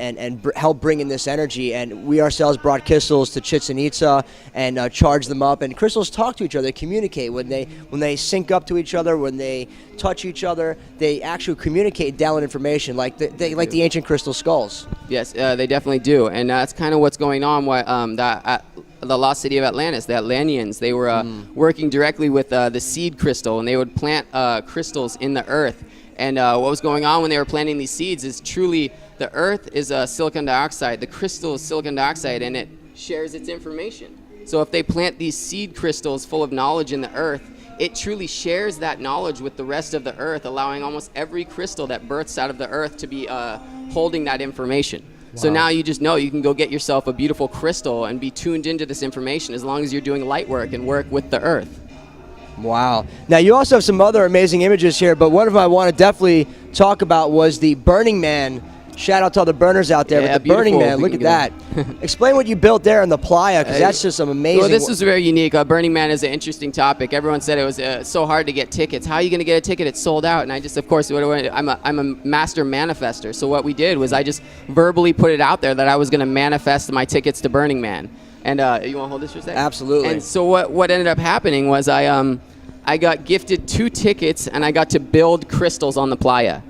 help bring in this energy. And we ourselves brought crystals to Chichen Itza and charged them up. And crystals talk to each other, they communicate. When they sync up to each other, when they touch each other, they actually communicate download information like the ancient crystal skulls. Yes, they definitely do. And that's kind of what's going on. The lost city of Atlantis, the Atlanteans, they were working directly with the seed crystal, and they would plant crystals in the earth. And what was going on when they were planting these seeds is truly the earth is silicon dioxide, the crystal is silicon dioxide, and it shares its information. So if they plant these seed crystals full of knowledge in the earth, it truly shares that knowledge with the rest of the earth, allowing almost every crystal that births out of the earth to be holding that information. So now you just know you can go get yourself a beautiful crystal and be tuned into this information as long as you're doing light work and work with the earth. Wow. Now you also have some other amazing images here, but one of them I want to definitely talk about was the Burning Man Shout out to all the burners out there. Yeah, but the Burning beautiful. Man, look at that. Explain what you built there in the playa, because that's just some amazing. Well, this was very unique. Burning Man is an interesting topic. Everyone said it was so hard to get tickets. How are you going to get a ticket? It's sold out. And I just, of course, I'm a master manifester. So what we did was I just verbally put it out there that I was going to manifest my tickets to Burning Man. And you want to hold this for a second? Absolutely. And so what ended up happening was I got gifted 2 tickets, and I got to build crystals on the playa.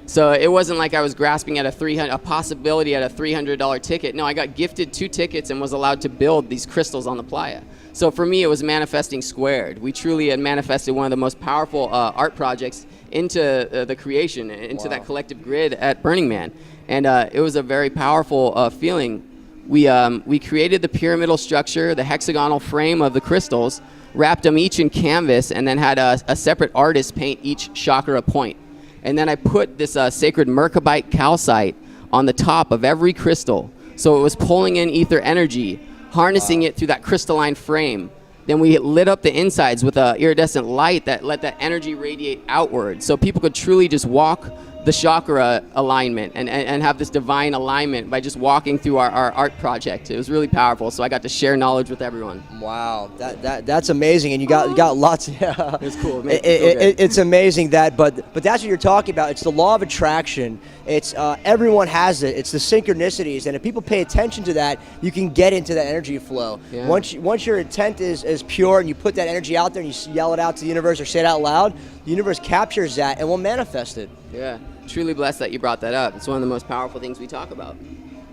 So it wasn't like I was grasping at a possibility at a $300 ticket. No, I got gifted 2 tickets and was allowed to build these crystals on the playa. So for me, it was manifesting squared. We truly had manifested one of the most powerful art projects into the creation, into that collective grid at Burning Man. And it was a very powerful feeling. We created the pyramidal structure, the hexagonal frame of the crystals, wrapped them each in canvas, and then had a separate artist paint each chakra point. And then I put this sacred Merkabite calcite on the top of every crystal. So it was pulling in ether energy, harnessing it through that crystalline frame. Then we lit up the insides with an iridescent light that let that energy radiate outward. So people could truly just walk the chakra alignment and have this divine alignment by just walking through our art project. It was really powerful, so I got to share knowledge with everyone. Wow, that's amazing, and you got lots. Yeah. It's cool. It's amazing but that's what you're talking about. It's the law of attraction. It's everyone has it. It's the synchronicities, and if people pay attention to that, you can get into that energy flow. Yeah. Once your intent is pure, and you put that energy out there, and you yell it out to the universe or say it out loud, the universe captures that and will manifest it. Yeah, truly blessed that you brought that up. It's one of the most powerful things we talk about.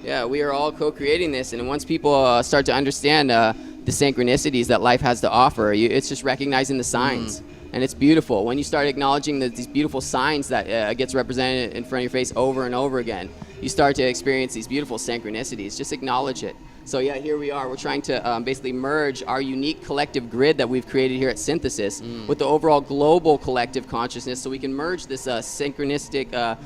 Yeah, we are all co-creating this, and once people start to understand the synchronicities that life has to offer, it's just recognizing the signs. And it's beautiful. When you start acknowledging these beautiful signs that gets represented in front of your face over and over again, you start to experience these beautiful synchronicities. Just acknowledge it. So yeah, here we are. We're trying to basically merge our unique collective grid that we've created here at Synthesis with the overall global collective consciousness, so we can merge this synchronistic,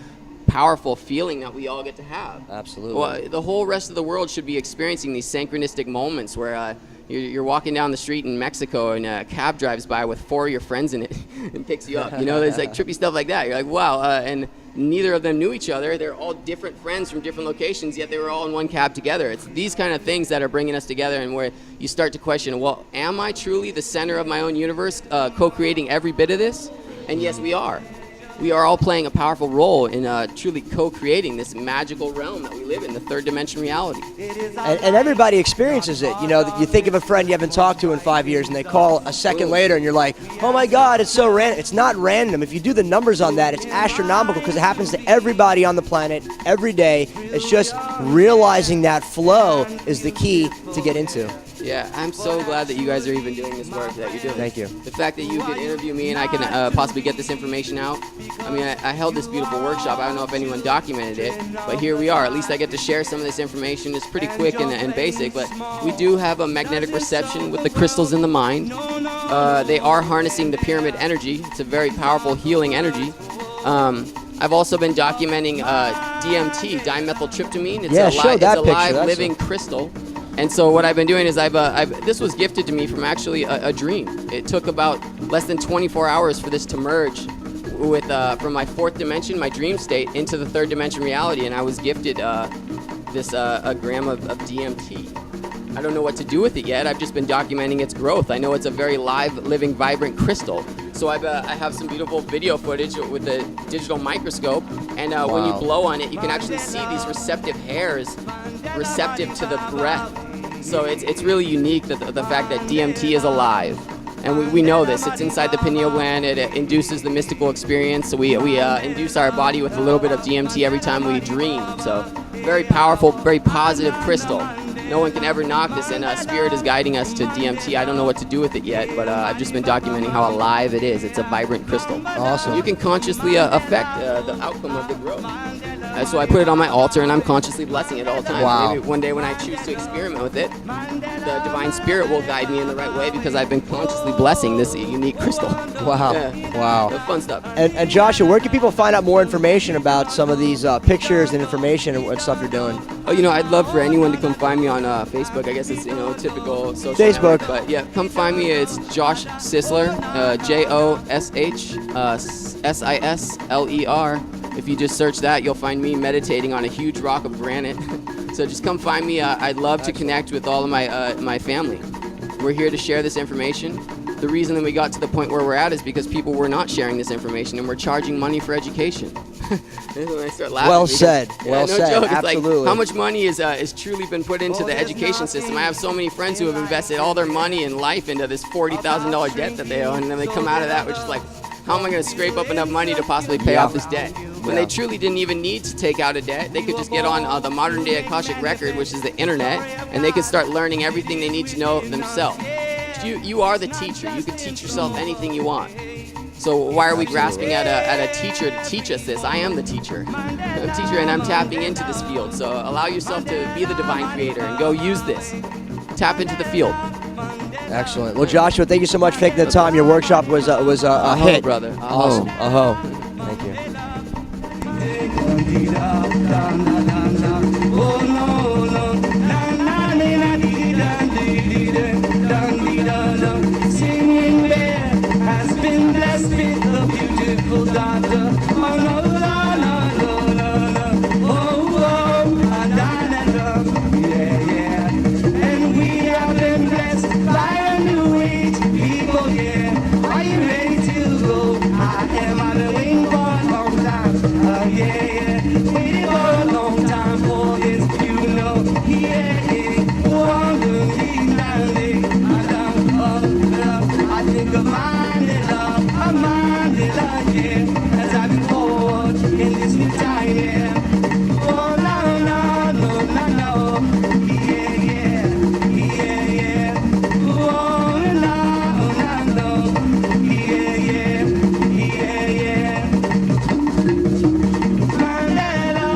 powerful feeling that we all get to have. Absolutely. Well, the whole rest of the world should be experiencing these synchronistic moments where you're walking down the street in Mexico and a cab drives by with 4 of your friends in it and picks you up. You know, there's like trippy stuff like that. You're like, wow. And neither of them knew each other. They're all different friends from different locations, yet they were all in one cab together. It's these kind of things that are bringing us together, and where you start to question, well, am I truly the center of my own universe, co-creating every bit of this? And yes, we are. We are all playing a powerful role in truly co-creating this magical realm that we live in, the third dimension reality. And everybody experiences it. You know, you think of a friend you haven't talked to in 5 years, and they call a second later, and you're like, oh my God, it's so random. It's not random. If you do the numbers on that, it's astronomical, because it happens to everybody on the planet every day. It's just realizing that flow is the key to get into. Yeah, I'm so glad that you guys are even doing this work that you're doing. Thank you. The fact that you could interview me and I can possibly get this information out. I mean, I held this beautiful workshop. I don't know if anyone documented it, but here we are. At least I get to share some of this information. It's pretty quick and basic, but we do have a magnetic reception with the crystals in the mind. They are harnessing the pyramid energy. It's a very powerful healing energy. I've also been documenting DMT, dimethyltryptamine. It's a live living crystal. And so what I've been doing is this was gifted to me from actually a dream. It took about less than 24 hours for this to merge with from my 4th dimension, my dream state, into the 3rd dimension reality, and I was gifted this a gram of DMT. I don't know what to do with it yet. I've just been documenting its growth. I know it's a very live, living, vibrant crystal. So I have some beautiful video footage with a digital microscope, and when you blow on it, you can actually see these receptive hairs receptive to the breath. So it's really unique that the fact that DMT is alive. And we know this. It's inside the pineal gland. It induces the mystical experience. So we induce our body with a little bit of DMT every time we dream. So very powerful, very positive crystal. No one can ever knock this, and Spirit is guiding us to DMT. I don't know what to do with it yet, but I've just been documenting how alive it is. It's a vibrant crystal. Awesome. You can consciously affect the outcome of the growth. So I put it on my altar, and I'm consciously blessing it all the time. Wow. Maybe one day when I choose to experiment with it, the Divine Spirit will guide me in the right way, because I've been consciously blessing this unique crystal. Wow. Yeah. Wow. Fun stuff. And Joshua, where can people find out more information about some of these pictures and information and what stuff you're doing? Oh, I'd love for anyone to come find me on Facebook. I guess it's, typical social Facebook. Network, but yeah, come find me. It's Josh Sisler, Josh Sisler. If you just search that, you'll find me meditating on a huge rock of granite. So just come find me. I'd love to connect with all of my family. We're here to share this information. The reason that we got to the point where we're at is because people were not sharing this information, and we're charging money for education. When I start laughing, Well because, said. Yeah, Well no said. joke. It's Absolutely. like how much money is truly been put into the education system. I have so many friends who have invested all their money and life into this $40,000 debt that they owe, and then they come out of that, which is like, how am I going to scrape up enough money to possibly pay off this debt? When they truly didn't even need to take out a debt, they could just get on the modern day Akashic record, which is the internet, and they could start learning everything they need to know themselves. You are the teacher. You can teach yourself anything you want. So why are we grasping at a teacher to teach us this? I am the teacher. I'm a teacher, and I'm tapping into this field. So allow yourself to be the divine creator and go use this. Tap into the field. Excellent. Well, Joshua, thank you so much for taking the time. Your workshop was a hit, brother. Awesome. Thank you. Singing bear has been blessed with a beautiful daughter. Oh no, no, no, no, no, no. Oh, yeah, yeah. And we have been blessed by a new age people, yeah. Are you ready to go? I am. I've been waiting for a long time. Yeah, yeah. Waiting for a long time for this, you know. Yeah, yeah. Wandering, landing. I think of Mandela, yeah, as I move forward in this new time, yeah. Oh, no, no, no, no, no, yeah, yeah, yeah, yeah. Oh, no, no, no, yeah, yeah, yeah, yeah. Mandela,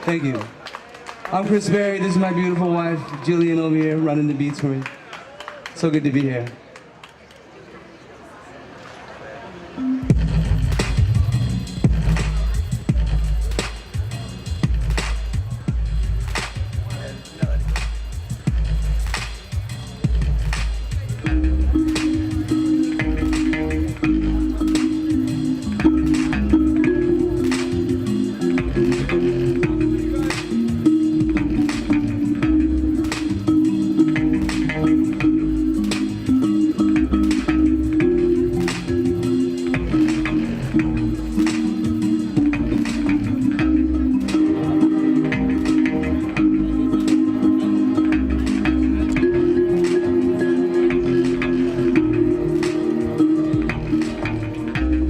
Thank you. I'm Chris Berry. This is my beautiful wife, Jillian, over here, running the beats for me. So good to be here.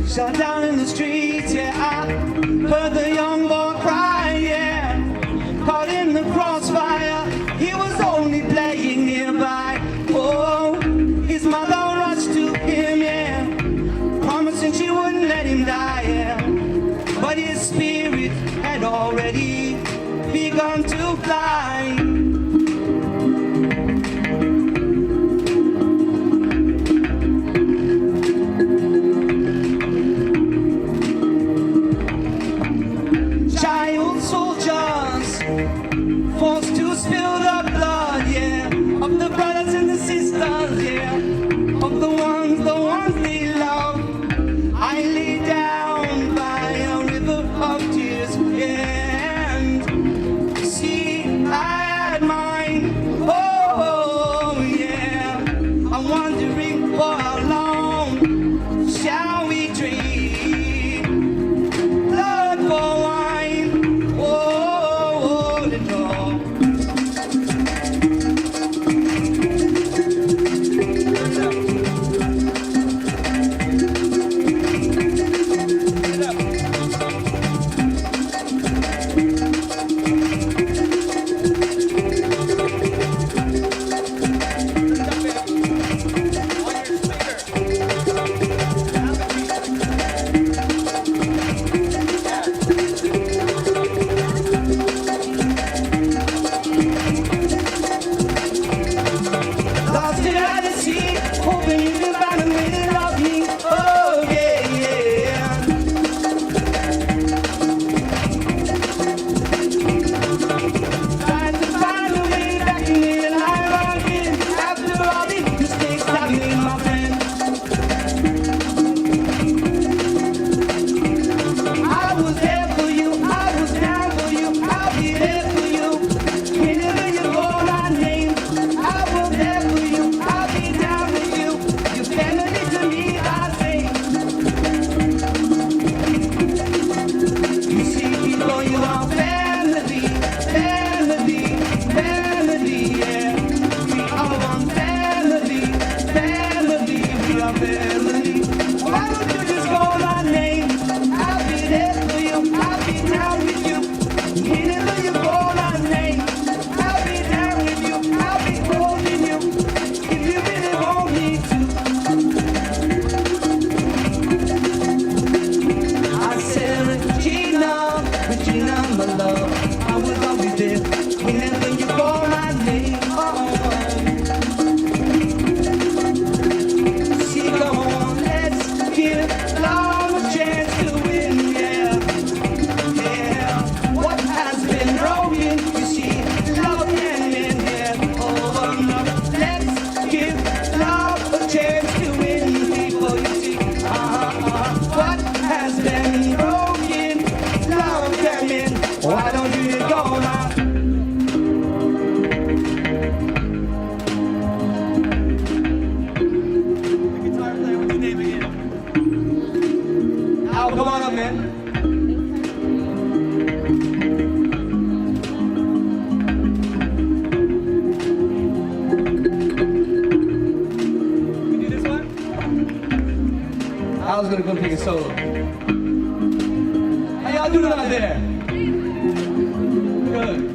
Shot down in the streets, yeah, I heard the young boy cry, yeah. Caught in the crossfire, he was only playing nearby. Oh, his mother rushed to him, yeah, promising she wouldn't let him die, yeah. But his spirit had already begun to fly. Child soldiers forced to spill the blood, yeah, of the brothers and the sisters, yeah, of the ones they love. I lay down by a river of tears, yeah, and see, I had mine. Oh, yeah, I'm wondering for how long shall we trade blood for wine? Oh, no. a solo. How y'all doing out there? Good.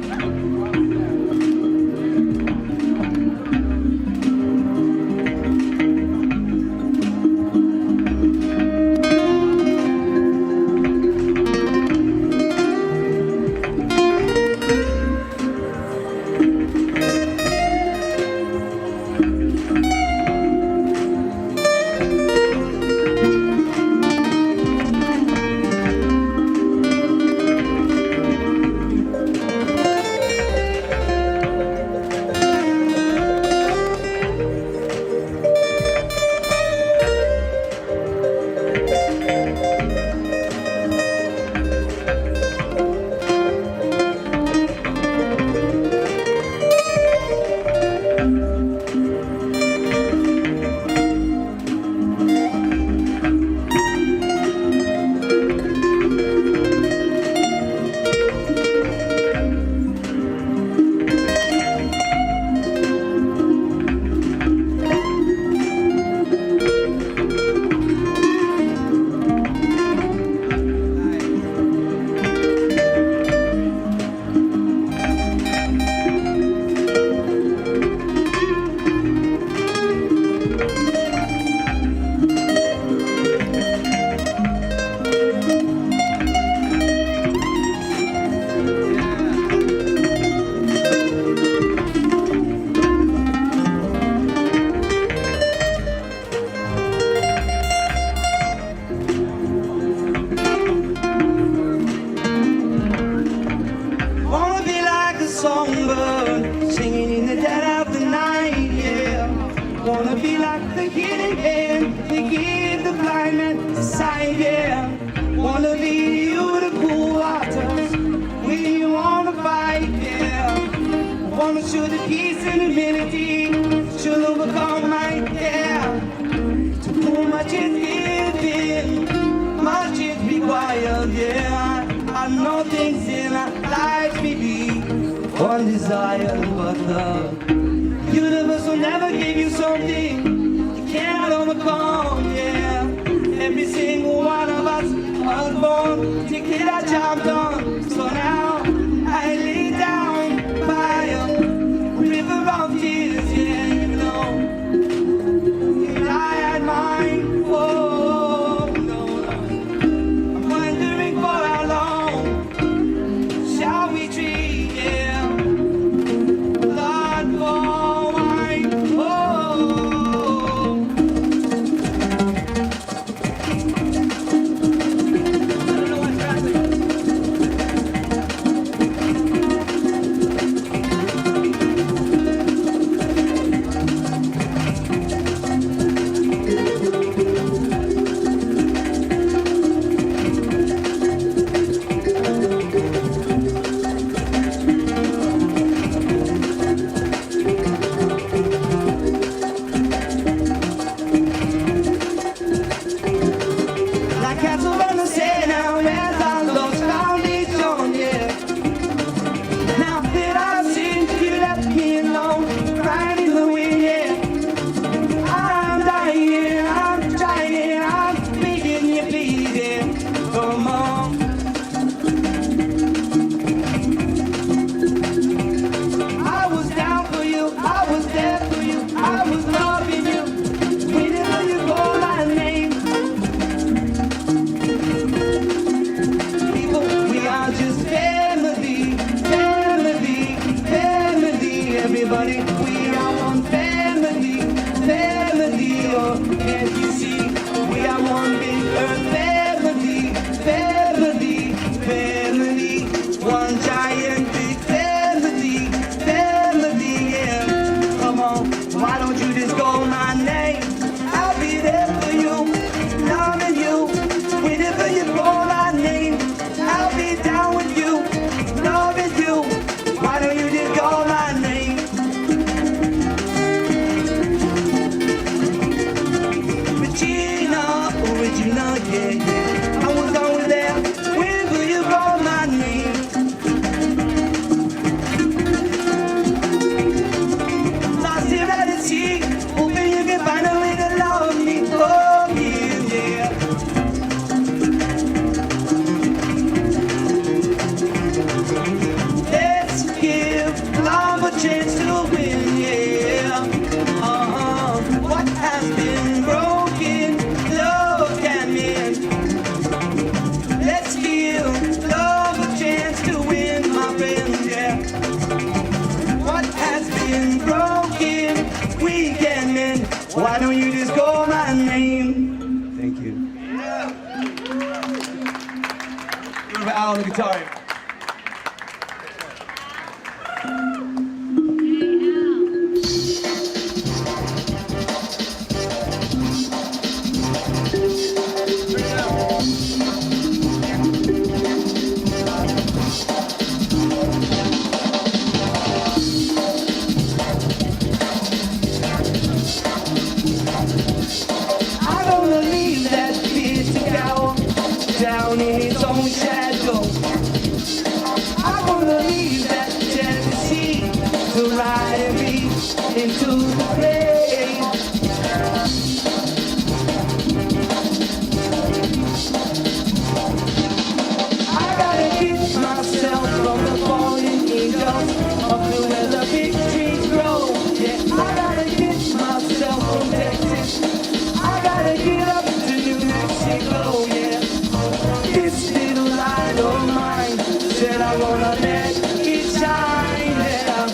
songbird singing in the dead of the night, yeah. Wanna be like the healing hand, they give the blind man sight, yeah. Wanna lead you to cool waters when you wanna fight, yeah. Wanna show the peace and humility, should overcome my yeah. To pull much is given, much is required, yeah. I know things in our life may be one desire, but the universe will never give you something you cannot overcome, yeah. Every single one of us was born to get our job done. So now I lay down by a river of tears, yeah, you know. And I had mine, oh, no, no. I'm wondering for how long shall we treat, yeah. Blood for wine, oh. I don't know what's happening. Like cattle on the sand, now as I lost foundation, yeah. Now that I've seen you left me alone, crying in the wind, yeah. I'm dying, I'm trying, I'm begging you, please, yeah. Come on. I was down for you, I was there for you, I was loving you. Whenever you call my name, people, we are just family, family, family. Everybody, we are one family, family. Oh, can't you see? We are one big earth family, family, family. One giant big family, family. Yeah, come on, why don't you just call my name? I'll be there for you, loving you. Whenever you call my name, I'll be down with you, loving you. Why don't you just call my name? round for Al on the guitar. I don't believe that fear to go down in its own shadow. I don't believe that jealousy to ride me into the grave. I gotta keep myself from the falling angels up to where the big trees grow. Yeah, I gotta keep myself from Texas. I gotta get up to New Mexico, yeah. This little light of mine said I wanna let it shine, yeah.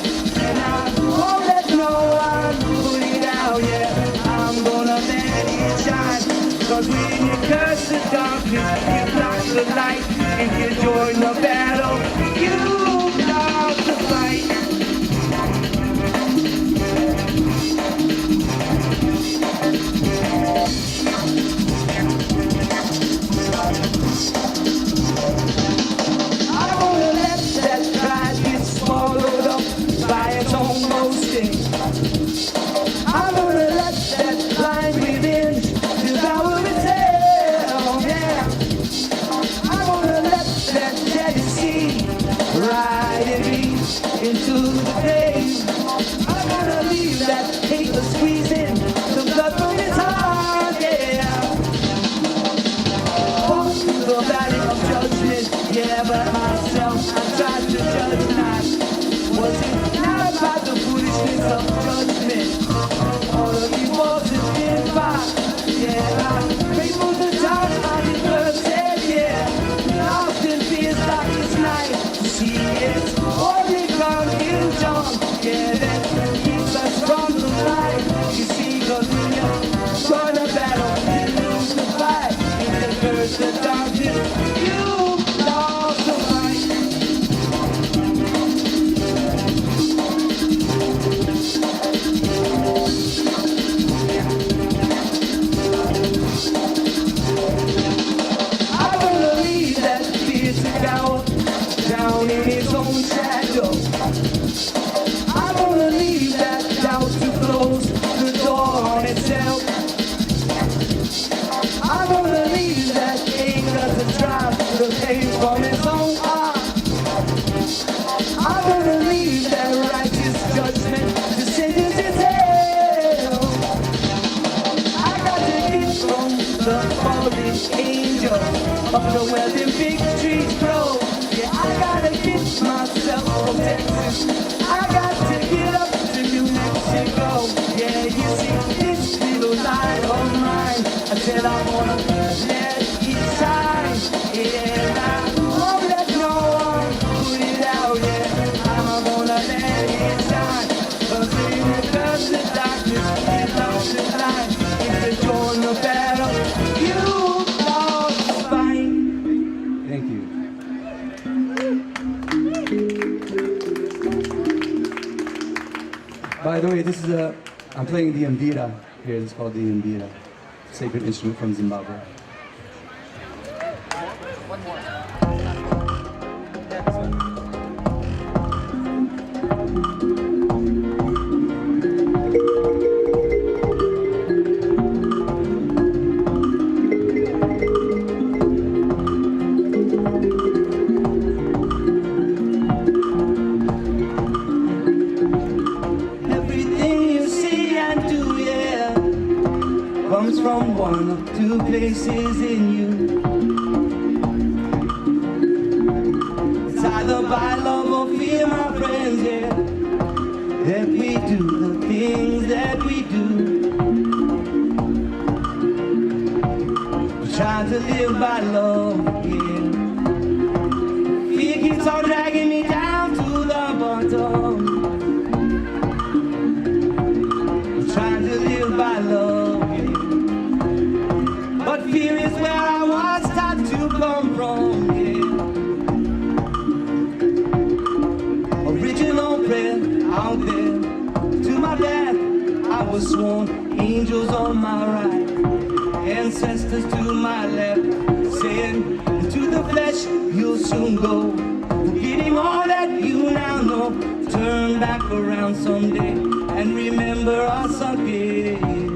And I won't let no one put it out, yeah. I'm gonna let it shine. Cause when you curse the darkness, you block the light, and you join the battle, you lost the fight. I wanna let that pride get swallowed up by its own boasting. I wanna let that blind revenge devour itself, yeah. I wanna let that jealousy ride me into the grave. I wanna leave that hate squeezing the blood from its heart, yeah. Walk through the valley of judgment, yeah, but myself I tried to judge not. Was it not about the foolishness of judgment? All of you voices been by, yeah. I'm grateful the time I did first said, yeah. Lost in fears like this night. See, it's only confusion, yeah, that keeps us from the light. You see, cause when you run a battle, you lose the fight. In the curse of darkness, you lost the fight. I don't believe that fear to cower down in its own shadow. I don't believe that doubt to close the door on itself. I don't believe that anger to drive the pain from its own heart. I don't believe that righteous judgment to sentence its hell. I got to get from the fallen angel up to where them big trees grow. Yeah, I gotta get myself from Texas. I got to get up to New Mexico. Yeah, you see this little light of mine. I said I wanna let it shine. Yeah, I won't let no one put it out. Yeah, I'm gonna let it shine. Cause in the curse of darkness, you lost the light. If you join the battle, you lost the fight. Thank you. By the way, this is I'm playing the mbira here. This is called the mbira, sacred instrument from Zimbabwe. Everything you see and do, yeah, comes from one of two places in you. It's either by love or fear, my friends, yeah, that we do the things that we do. We're trying to live by love, yeah. Fear keeps on dragging me down to the bottom. Trying to live by love, yeah. But fear is where I was taught to come from, yeah. was sworn, angels on my right, ancestors to my left, saying, into the flesh you'll soon go, forgetting all that you now know. Turn back around someday and remember us again.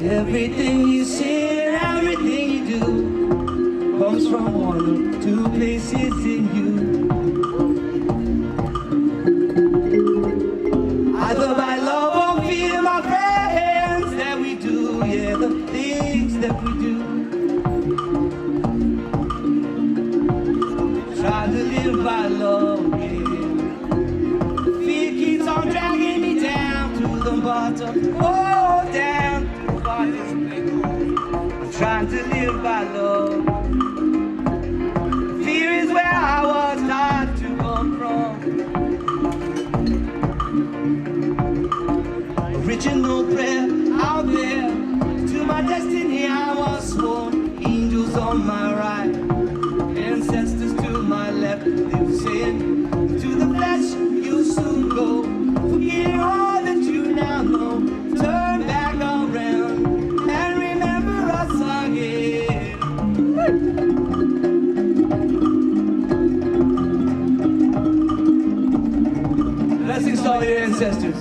Everything you say and everything you do comes from one or two places in you. Either by love or fear, my friends, that we do, yeah, the things that we do. Try to live by love, yeah. Fear keeps on dragging me down to the bottom, oh, down. I'm trying to live by love. Fear is where I was taught to come from. Original prayer out there. To my destiny I was sworn. Angels on my right, ancestors to my left. They were saying, to the flesh you'll soon go, forgetting all that you now know. Turn back around and remember us again. Blessings to all your ancestors.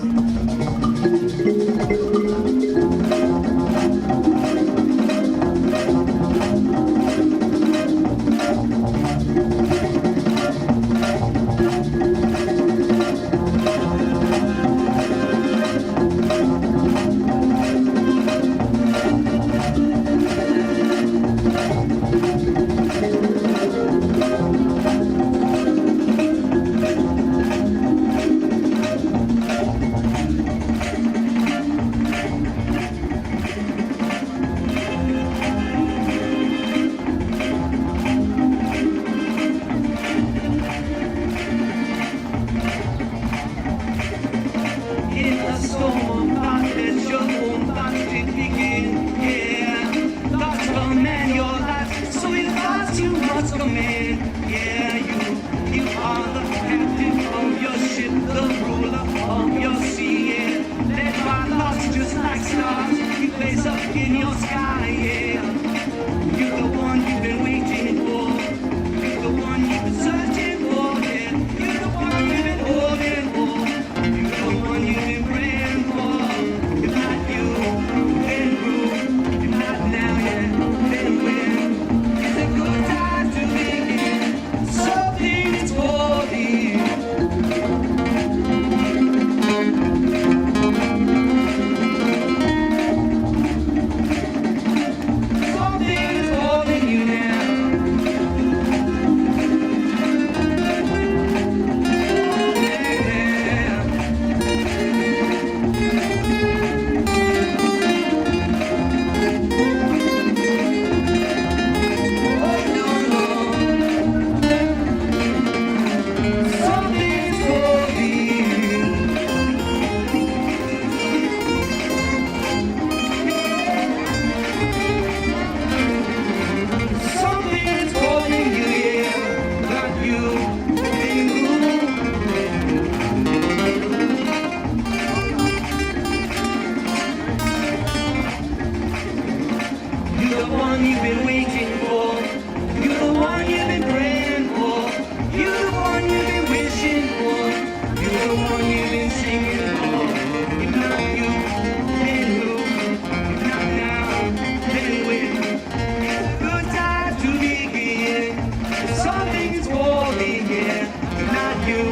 you,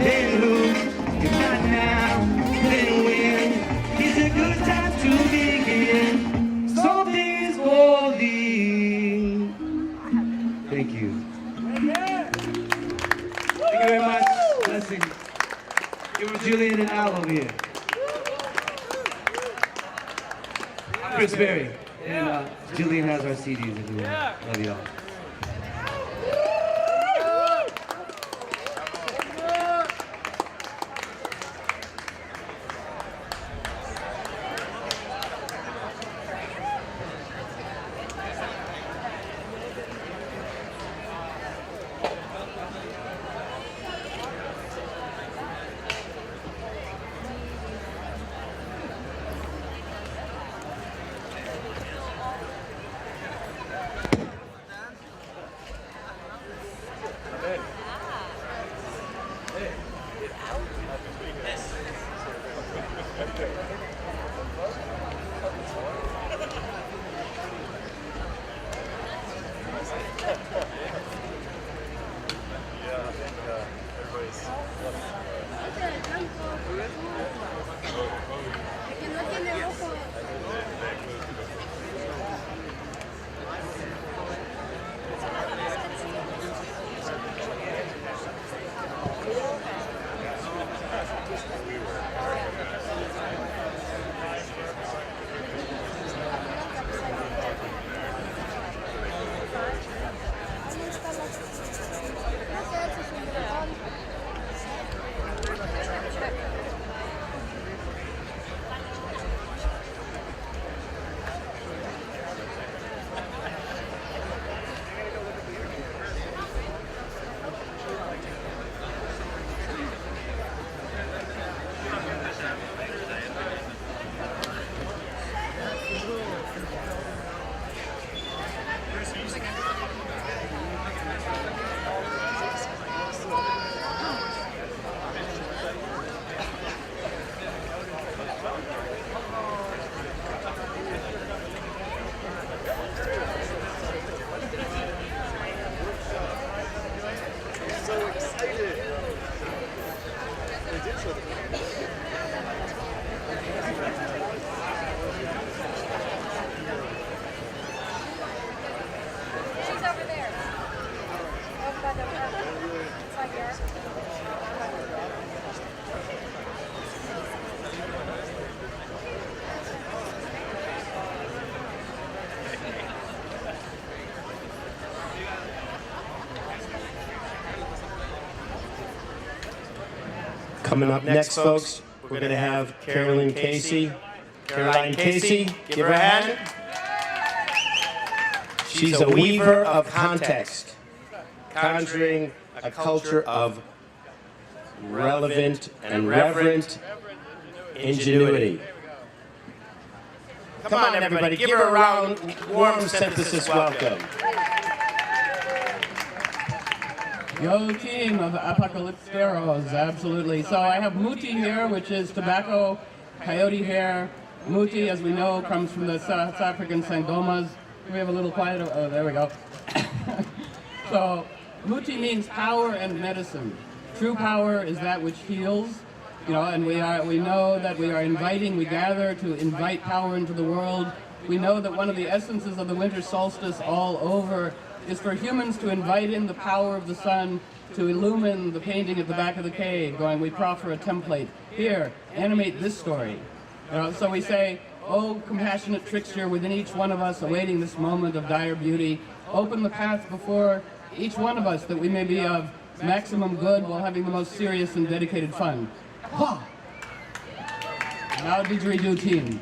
then who? If not now, then when? Is a good time to begin. Something's holding. Thank you. Thank you very much. Blessings. Give her Julian and Al over here. I'm Chris Berry. And Julian has our CDs if you want. Love y'all. Coming up next, folks, we're going to have Caroline Casey. Caroline Casey, give her a hand. She's a weaver of context, conjuring a culture of relevant and reverent ingenuity. Come on, everybody, give her a round, warm synthesis welcome. Yo, team of Apocalypse Pharaohs, absolutely. So I have Muti here, which is tobacco, coyote hair. Muti, as we know, comes from the South African Sangomas. We have a little quiet, oh, there we go. So Muti means power and medicine. True power is that which heals, and we know that we gather to invite power into the world. We know that one of the essences of the winter solstice all over is for humans to invite in the power of the sun to illumine the painting at the back of the cave, going, we proffer a template. Here, animate this story. So we say, oh, compassionate trickster within each one of us awaiting this moment of dire beauty, open the path before each one of us that we may be of maximum good while having the most serious and dedicated fun. Ha! Now didgeridoo team.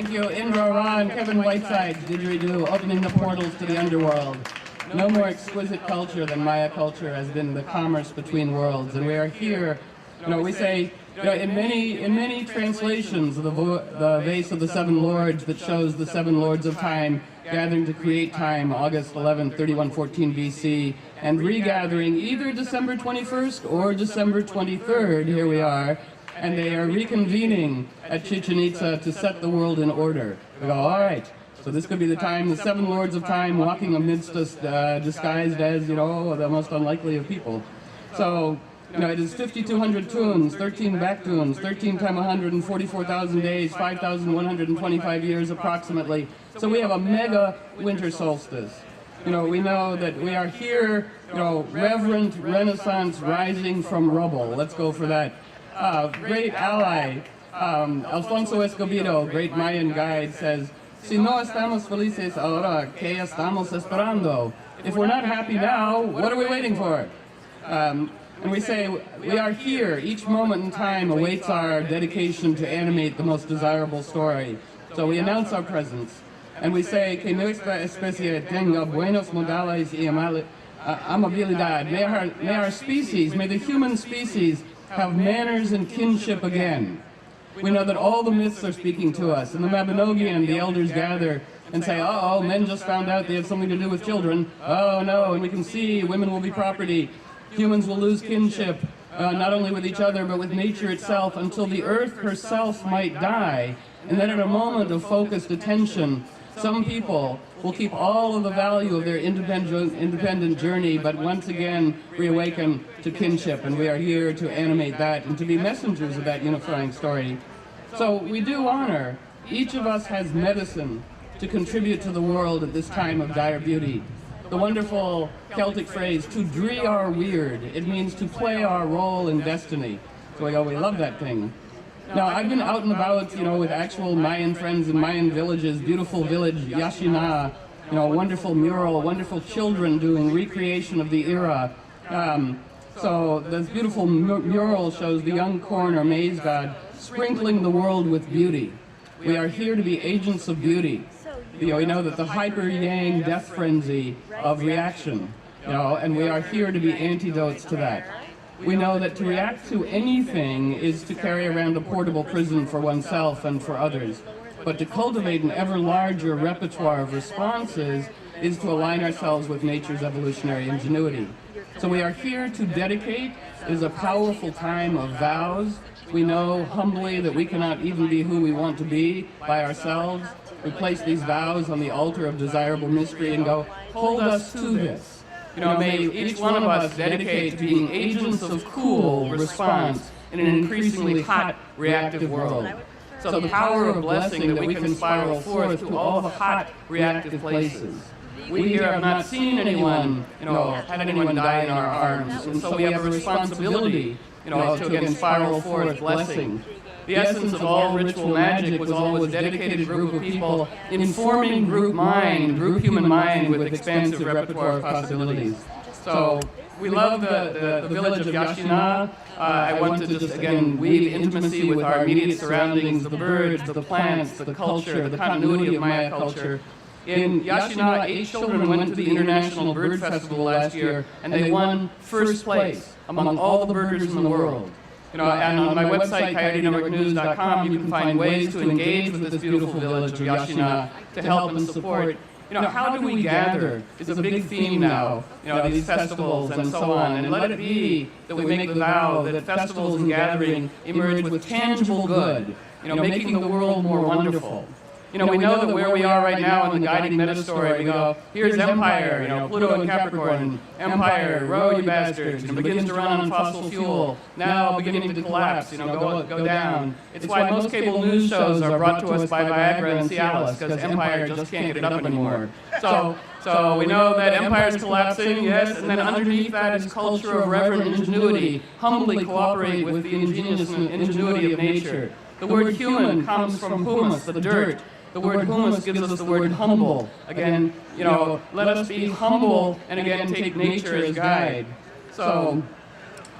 Thank you, Indra Ron, Kevin Whiteside, didgeridoo, opening the portals to the underworld. No more exquisite culture than Maya culture has been the commerce between worlds, and we are here. We say, in many translations of the vase of the seven lords that shows the seven lords of time gathering to create time, August 11, 3114 BC, and regathering either December 21st or December 23rd. Here we are. And they are reconvening at Chichen Itza to set the world in order. We go, all right, so this could be the time, the seven lords of time walking amidst us, disguised as, the most unlikely of people. So, it is 5,200 tunes, 13 back tunes, 13 times 144,000 days, 5,125 years approximately. So we have a mega winter solstice. We know that we are here, reverent Renaissance rising from rubble. Let's go for that. Great ally, Alfonso Escobedo, great Mayan guide, says, "Si no estamos felices ahora, ¿qué estamos esperando?" If we're not happy now, what are we waiting for? And we say, we are here. Each moment in time awaits our dedication to animate the most desirable story. So we announce our presence. And we say, que nuestra especie tenga buenos modales y amabilidad. May our species, may the human species, have manners and kinship again. We know that all the myths are speaking to us. In the Mabinogion, the elders gather and say, uh-oh, men just found out they have something to do with children. Oh no, and we can see women will be property. Humans will lose kinship, not only with each other, but with nature itself, until the earth herself might die. And then at a moment of focused attention, some people will keep all of the value of their independent journey, but once again reawaken to kinship, and we are here to animate that and to be messengers of that unifying story. So we do honor. Each of us has medicine to contribute to the world at this time of dire beauty. The wonderful Celtic phrase, to dree our weird, it means to play our role in destiny. So we love that thing. Now, I've been out and about, with actual Mayan friends in Mayan villages, beautiful village, Yaxina, wonderful mural, wonderful children doing recreation of the era. So this beautiful mural shows the young corn or maize god sprinkling the world with beauty. We are here to be agents of beauty. We know that the hyper-yang death frenzy of reaction, and we are here to be antidotes to that. We know that to react to anything is to carry around a portable prison for oneself and for others. But to cultivate an ever larger repertoire of responses is to align ourselves with nature's evolutionary ingenuity. So we are here to dedicate. It is a powerful time of vows. We know humbly that we cannot even be who we want to be by ourselves. We place these vows on the altar of desirable mystery and go, hold us to this. May each one of us dedicate to being agents of cool response in an increasingly hot, reactive world. So the power of blessing that we can spiral forth to all the hot, reactive places. We here have not seen anyone, had anyone die in our arms, and so we have a responsibility, to again spiral forth blessing. The essence of all ritual magic was always a dedicated group of people informing group mind, group human mind with expansive repertoire of possibilities. So we love the village of Yaxina. I want to just again weave intimacy with our immediate surroundings, the birds, the plants, the culture, the continuity of Maya culture. In Yaxina, 8 children went to the International Bird Festival last year, and they won first place among all the birders in the world. And on my website, coyotenetworknews.com, you can find ways to engage with this beautiful village of Yaxina to help and support. How do we gather is a big theme now, these festivals and so on. And let it be that we make the vow that festivals and gathering emerge with tangible good, making the world more wonderful. We know that where we are right now in the guiding meta story, we go, here's Empire, Pluto and Capricorn, Empire, row you bastards, begins to run on fossil fuel, now beginning to collapse, go down. It's why most cable news shows are brought to us by Viagra and Cialis, because Empire just can't get it up anymore. So we know that Empire is collapsing, yes, and then underneath that is culture of reverent ingenuity, humbly cooperate with the ingenious ingenuity of nature. The word human comes from humus, the dirt. The word humus gives us the word humble. Again, let us be humble and again take nature as guide. So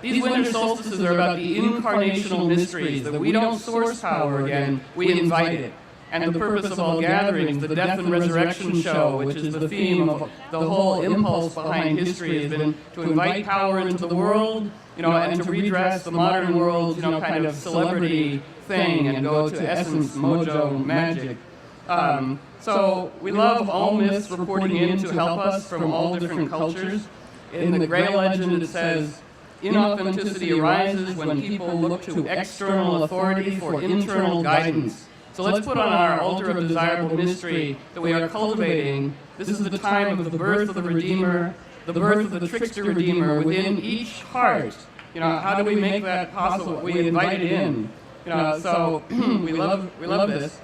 these winter solstices are about the incarnational mysteries, that we don't source power again, we invite it. and the purpose of all gatherings, the death and resurrection show, which is the theme of the whole impulse behind history, has been to invite power into the world, and to redress the modern world's, kind of celebrity thing and go to essence, mojo, magic. So we love all myths reporting in to help us from all different cultures. In the Grey legend it says, inauthenticity arises when people look to external authority for internal guidance. So let's put on our altar of desirable mystery that we are cultivating. This is the time of the birth of the Redeemer, the birth of the trickster Redeemer within each heart. How do we make that possible? We invite it in. So we love this.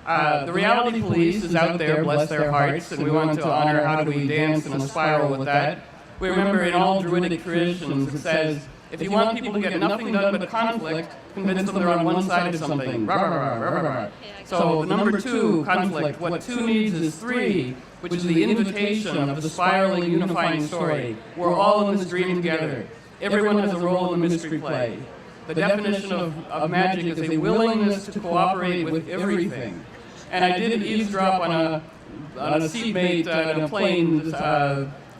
The reality police is out there, bless their hearts, and we want to honor how do we dance in a spiral with that. We remember in all Druidic traditions it says, if you want people to get nothing done but conflict, convince them they're on one side of something. So the number 2, conflict, what 2 needs is 3, which is the invitation of the spiraling, unifying story. We're all in this dream together. Everyone has a role in the mystery play. The definition of magic is a willingness to cooperate with everything. And I did eavesdrop on a seatmate in a plane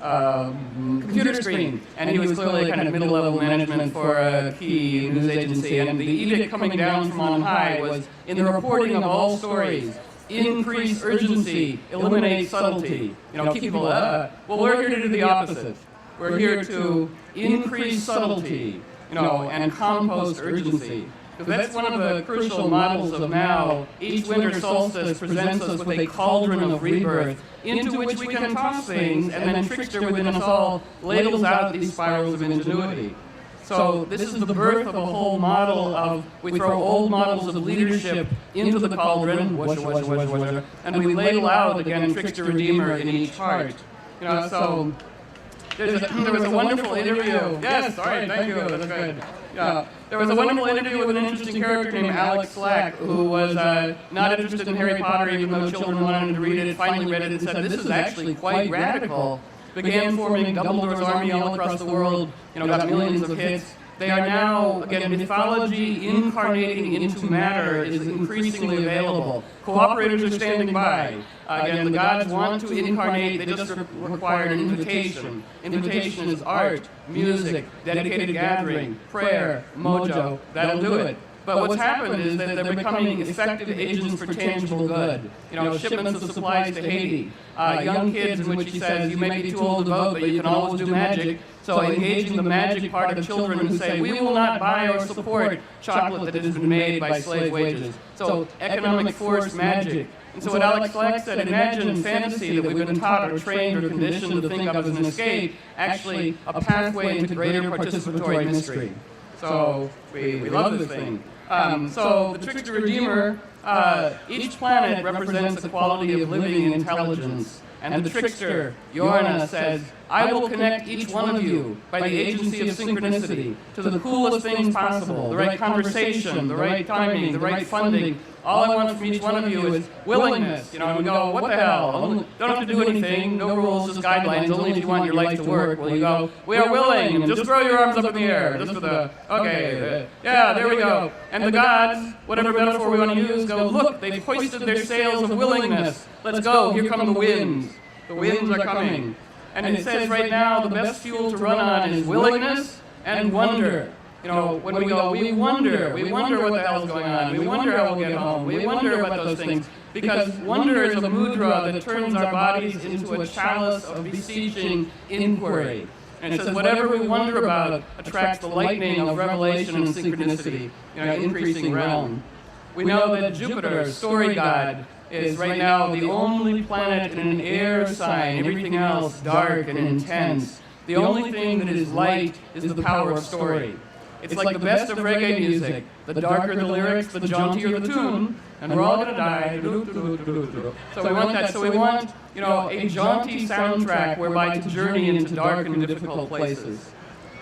computer screen, and he was clearly kind of middle-level management for a key news agency, and the edict coming down from on high was, in the reporting of all stories, increase urgency, eliminate subtlety. Keep people, well, we're here to do the opposite. We're here to increase subtlety, and compost urgency. Because that's one of the crucial models of now. Each winter solstice presents us with a cauldron of rebirth into which we can toss things, and then trickster within us all ladles out these spirals of ingenuity. So this is the birth of a whole model of, we throw old models of leadership into the cauldron, and we ladle out, again, trickster redeemer in each heart. So there was a wonderful interview. Yes, all right, thank you, that's good. There was a wonderful interview with an interesting character named Alex Slack, who was not interested in Harry Potter, even though children wanted him to read it, finally read it and said, this is actually quite radical. Began forming Dumbledore's army all across the world, got millions of hits. They are now, again, mythology incarnating into matter is increasingly available. Cooperators are standing by. Again, the gods want to incarnate, they just require an invitation. Invitation is art, music, dedicated gathering, prayer, mojo, that'll do it. But what's happened is that they're becoming effective agents for tangible good. Shipments of supplies to Haiti. Young kids in which he says, you may be too old to vote, but you can always do magic. So engaging the magic part of children who say, we will not buy or support chocolate that has been made by slave wages. So economic force magic. And so what Alex Slack said, imagine fantasy that we've been taught or trained or conditioned to think of as an escape, actually a pathway into greater participatory mystery. So we love this thing. So the trickster redeemer, each planet represents a quality of living intelligence. And the trickster, Yorna, says, I will connect each one of you by the agency of synchronicity to the coolest things possible, the right conversation, the right timing, the right funding. All I want from each one of you is willingness. And we go, what the hell? Don't have to do anything, no rules, just guidelines, only if you want your life to work. Well, you go, we are willing, and just throw your arms up in the air. Just for the, okay, yeah, there we go. And the gods, whatever metaphor we want to use, go, look, they've hoisted their sails of willingness. Let's go, here come the winds. The winds are coming. And it says right now the best fuel to run on is willingness and wonder. When we go, we wonder what the hell's going on, we wonder how we'll get home, we wonder about those things. Because wonder is a mudra that turns our bodies into a chalice of beseeching inquiry. And it says whatever we wonder about attracts the lightning of revelation and synchronicity, increasing realm. We know that Jupiter, story god, is right now the only planet in an air sign, everything else dark and intense. The only thing that is light is the power of story. It's like the best of reggae music. The darker the lyrics, the jauntier the tune, and we're all gonna die. So we want that. So we want, a jaunty soundtrack whereby to journey into dark and difficult places.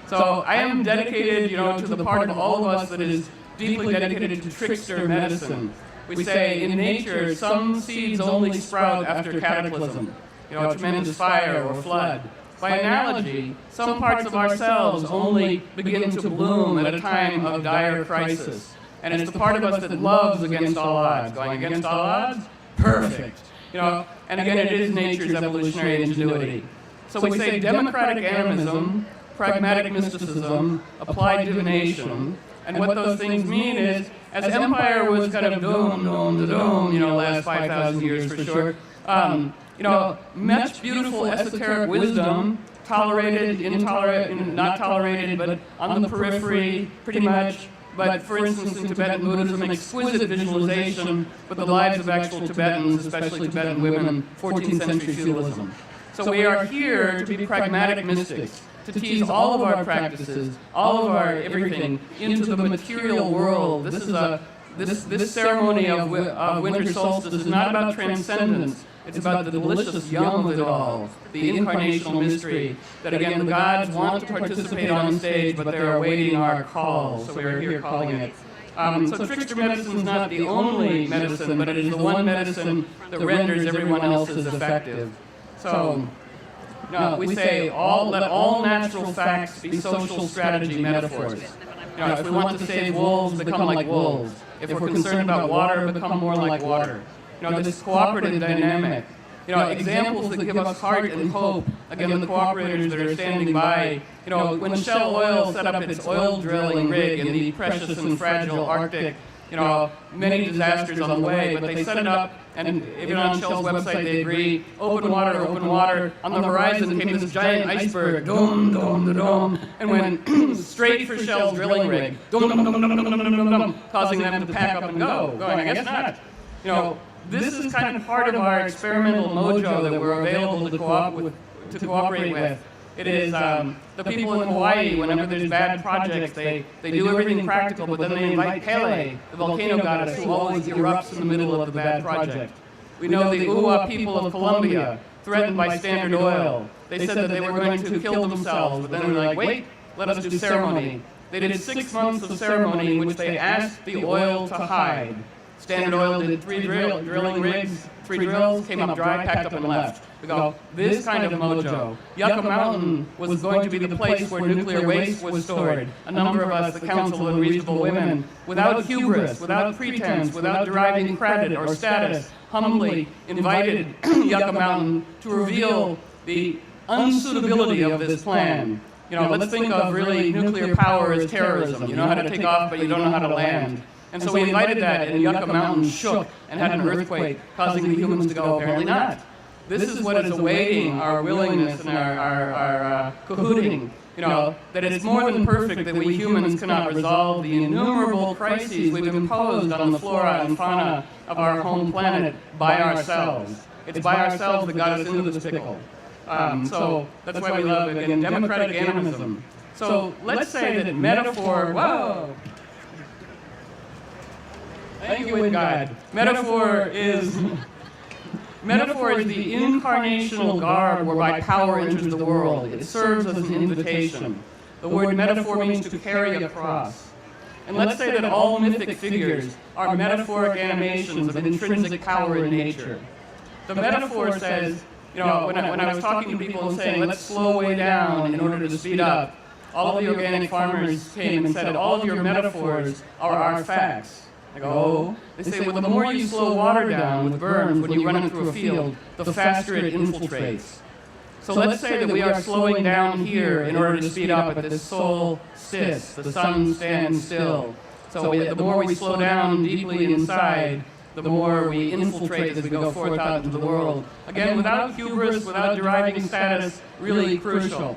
So I am dedicated, to the part of all of us that is deeply dedicated to trickster medicine. We say in nature, some seeds only sprout after cataclysm, tremendous fire or flood. By analogy, some parts of ourselves only begin to bloom at a time of dire crisis. And it's the part of us that loves against all odds. Going against all odds? Perfect. And again, it is nature's evolutionary ingenuity. So we say democratic animism, pragmatic mysticism, applied divination, and what those things mean is, as empire was kind of last 5,000 years for sure, much beautiful esoteric wisdom, tolerated, intolerant, not tolerated, but on the periphery, pretty much. But for instance, in Tibetan Buddhism, exquisite visualization with the lives of actual Tibetans, especially Tibetan women, 14th century feudalism. So we are here to be pragmatic mystics, to tease all of our practices, all of our everything into the material world. This ceremony of winter solstice is not about transcendence. It's about the delicious yum of it all, the incarnational mystery, that again the gods want to participate on stage, but they're awaiting our call, so we're here calling it. So trickster medicine is not the only medicine, but it is the one medicine that renders everyone else's effective. So we say, let all natural facts be social strategy metaphors. If we want to save wolves, become like wolves. If we're concerned about water, become more like water. This cooperative dynamic. Examples that give us heart and hope. Again, the cooperators that are standing by. When Shell Oil set up its oil drilling rig in the precious and fragile Arctic, many disasters on the way, but they set it up, and even on Shell's website they agree, open water, on the horizon came this giant iceberg, dome, dome, dome, and went straight for Shell's drilling rig, dome, dome, dome, dome, dome, dome, dome, causing them to pack up and go, going, I guess not. This is kind of part of our experimental mojo that we're available to cooperate with. It is the people in Hawaii, whenever there's bad projects, they do everything practical, but then they invite Pele, the volcano goddess, who always erupts in the middle of the bad project. We know the Uwa people of Colombia, threatened by Standard Oil. They said that they were going to kill themselves, but then they were like, wait, let us do ceremony. They did 6 months of ceremony in which they asked the oil to hide. Standard Oil did 3 drilling rigs, 3 drills, came up dry, packed up and left. We go, this kind of mojo. Yucca Mountain was going to be the place where nuclear waste was stored. A number of us, the Council of Unreasonable Women, without hubris, without pretense, without deriving credit or status, humbly invited Yucca Mountain to reveal the unsuitability of this plan. Let's think of really nuclear power as terrorism. You know how to take off, but you don't know how to land. And so we invited that, and Yucca Mountain shook and had an earthquake, causing the humans to go, apparently not. This is what is awaiting our willingness and our cahooting, that it's more than perfect that we humans cannot resolve the innumerable crises we've imposed on the flora and fauna of our home planet by ourselves. It's by ourselves that got us into this pickle. So that's why we love, again, democratic animism. So let's say that metaphor, whoa! Thank you, in God. Metaphor is the incarnational garb whereby power enters the world. It serves as an invitation. The word metaphor means to carry across. And let's say that all mythic figures are metaphoric animations of intrinsic power in nature. The metaphor says, when I was talking to people and saying, let's slow way down in order to speed up, all of the organic farmers came and said, all of your metaphors are our facts. I go, oh. They say, well, the more you slow water down with berms when you run it through a field, the faster it infiltrates. So let's say that we are slowing down here in order to speed up at this solstice, the sun stands still. So the more we slow down deeply inside, the more we infiltrate as we go forth out into the world. Again, without hubris, without deriving status, really crucial.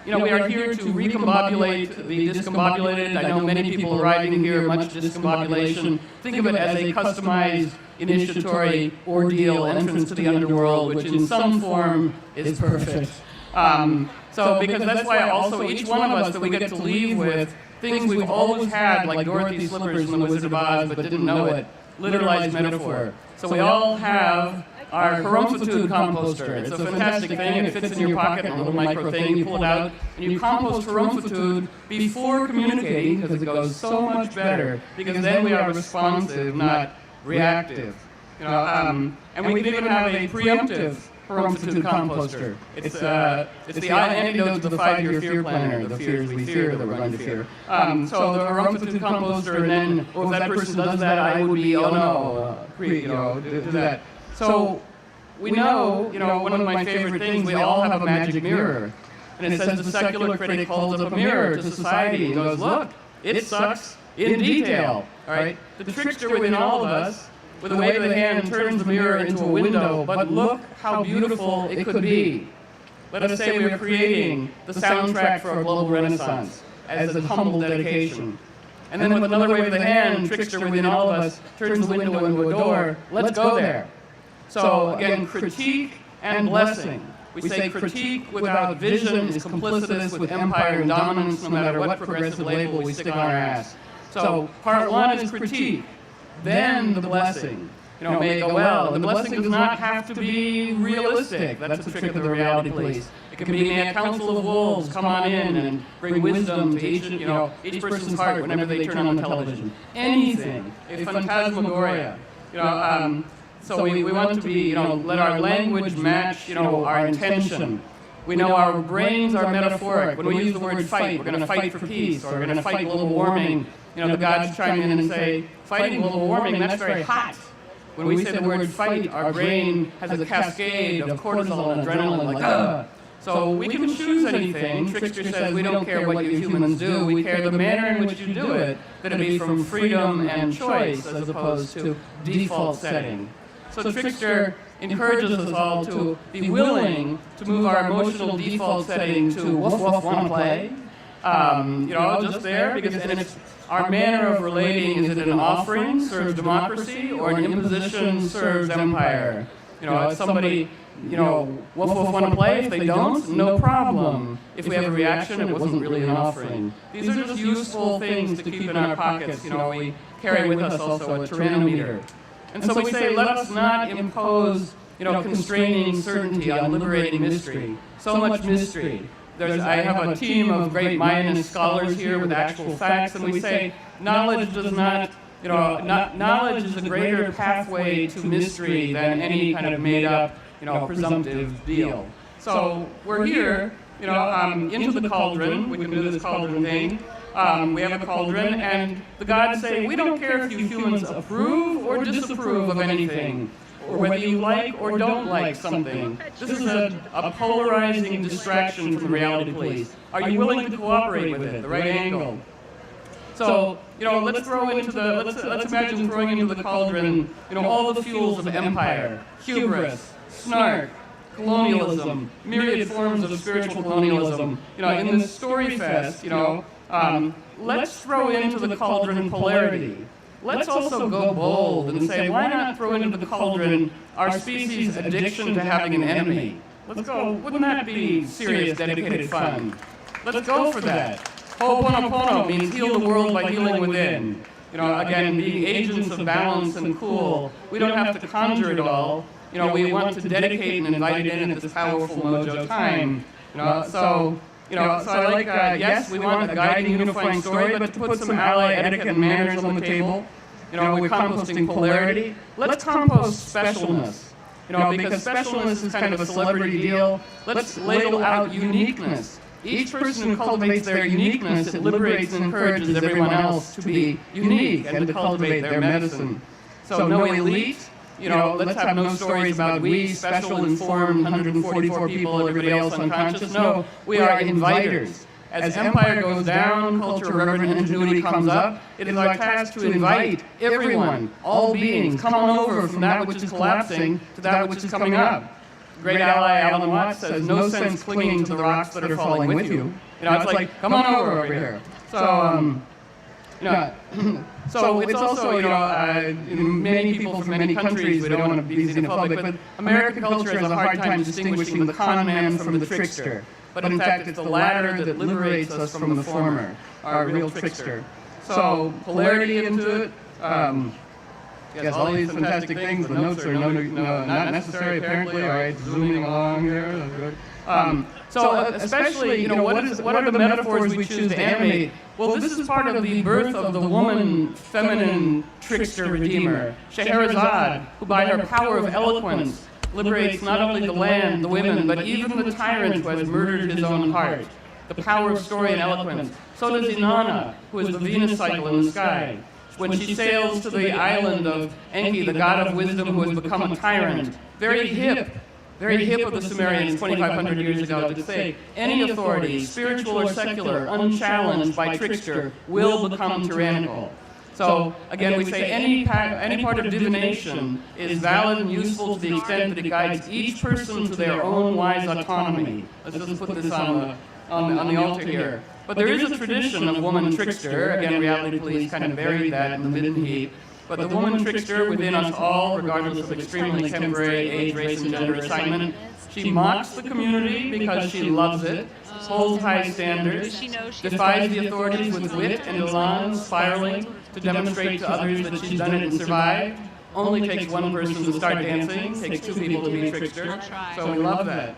We are here to recombobulate the discombobulated. I know many people arriving here, much discombobulation. Think of it as a customized, initiatory ordeal entrance to the underworld, which in some form is perfect. Because that's why also each one of us that we get to leave with things we've always had, like Dorothy's slippers in The Wizard of Oz, but didn't know it, literalized metaphor. So we all have our Harumph-Food composter. It's a fantastic thing. It fits in your pocket, a little micro thing. You pull it out, and you compost Harumph-Food before communicating, because it goes so much better, because then we are responsive, not reactive. And we could even have a preemptive harumph-tutu composter. It's the antidote to the 5-year fear planner, the fears we fear that we're going to fear. So the harumph-tutu composter, and then, if that person does that, I would be, oh no, do that. So we know, one of my favorite things, we all have a magic mirror. And it says the secular critic holds up a mirror to society and goes, look, it sucks in detail, all right? The trickster within all of us, with a wave of the hand, turns the mirror into a window, but look how beautiful it could be. Let us say we are creating the soundtrack for a global renaissance as a humble dedication. And then with another wave of the hand, trickster within all of us turns the window into a door. Let's go there. So again, critique and blessing. We say critique without vision is complicitous with empire and dominance, no matter what progressive label we stick on our ass. So part 1 is critique, then the blessing. May it go well. And the blessing does not have to be realistic. That's the trick of the reality police. It can be a council of wolves come on in and bring wisdom to each person's heart whenever they turn on the television. Anything, a phantasmagoria. So we want to be, let our language match, our intention. We know our brains are metaphoric. When we use the word fight, we're going to fight for peace, or we're going to fight global warming. The gods chime in and say, fighting global warming, that's very hot. When we say the word fight, our brain has a cascade of cortisol and adrenaline, like, ugh. So we can choose anything. Trickster says we don't care what you humans do. We care the manner in which you do it, that it be from freedom and choice as opposed to default setting. So Trickster encourages us all to be willing to move our emotional default setting to woof woof wanna play. Just there, because then it's our manner of relating. Is it an offering, serves democracy, or an imposition, serves empire? If somebody, woof woof wanna play, if they don't, no problem. If we have a reaction, it wasn't really an offering. These are just useful things to keep in our pockets. We carry with us also a tyrannometer. And so we say, let us not impose, constraining certainty on liberating mystery. So much mystery. I have a team of great Mayanist scholars here with actual facts, and we say, knowledge does not, knowledge is a greater pathway to mystery than any kind of made-up, presumptive deal. So we're here, into the cauldron. We can do this cauldron thing. We have a cauldron, and the gods say, we don't care if you humans approve or disapprove of anything, or whether you like or don't like something. This is a polarizing distraction from the reality police. Are you willing to cooperate with it, the right angle? So, let's imagine throwing into the cauldron, all the fuels of empire, hubris, snark, colonialism, myriad forms of spiritual colonialism. In the Story Fest, let's throw into the cauldron polarity. Let's also go bold and say, why not throw into the cauldron our species' addiction to having an enemy? Let's go, wouldn't that be serious, dedicated fun? Let's go for that. Ho'oponopono means heal the world by healing within. Again, being agents of balance and cool. We don't have to conjure it all. We want to dedicate and invite in at this powerful mojo time. So I like, yes, we want a guiding, unifying story, but to put some ally etiquette and manners on the table. We're composting polarity. Let's compost specialness. Because specialness is kind of a celebrity deal. Let's ladle out uniqueness. Each person who cultivates their uniqueness, it liberates and encourages everyone else to be unique and to cultivate their medicine. So no elite. Let's have no stories about we, special, informed, 144 people, everybody else unconscious. No, we are inviters. As empire goes down, culture, reverent ingenuity comes up. It is our task to invite everyone, all beings, come on over from that which is collapsing to that which is coming up. Great ally Alan Watts says, no sense clinging to the rocks that are falling with you. It's like, come on over here. So, so it's also, many people from many countries, we don't want to be xenophobic, but American culture has a hard time distinguishing the con man from the trickster. But in fact, it's the latter that liberates us from the former, our real trickster. So polarity into it. Yes, all these fantastic things. The notes are not necessary, apparently. All right, zooming along there. That's good. So especially, what are the metaphors we choose to animate? Well, this is part of the birth of the woman, feminine trickster redeemer, Scheherazade, who by her power of eloquence liberates not only the land, the women, but even the tyrant who has murdered his own heart. The power of story and eloquence. So does Inanna, who is the Venus cycle in the sky. When she sails to the island of Enki, the god of wisdom who has become a tyrant, very hip of the Sumerians 2,500 years ago to say any authority, spiritual or secular, unchallenged by trickster, will become tyrannical. So again, we say any part of divination is valid and useful to the extent that it guides each person to their own wise autonomy. Let's just put this on the altar here. But there is a tradition of woman trickster. Again, Reality Police kind of buried that in the midden heap. But the woman trickster within us all, regardless of extremely temporary age, race, and gender assignment, she mocks the community because she loves it, holds high standards, defies the authorities with wit and elan, spiraling to demonstrate to others that she's done it and survived. Only takes one person to start dancing, takes two people to be trickster, so we love that.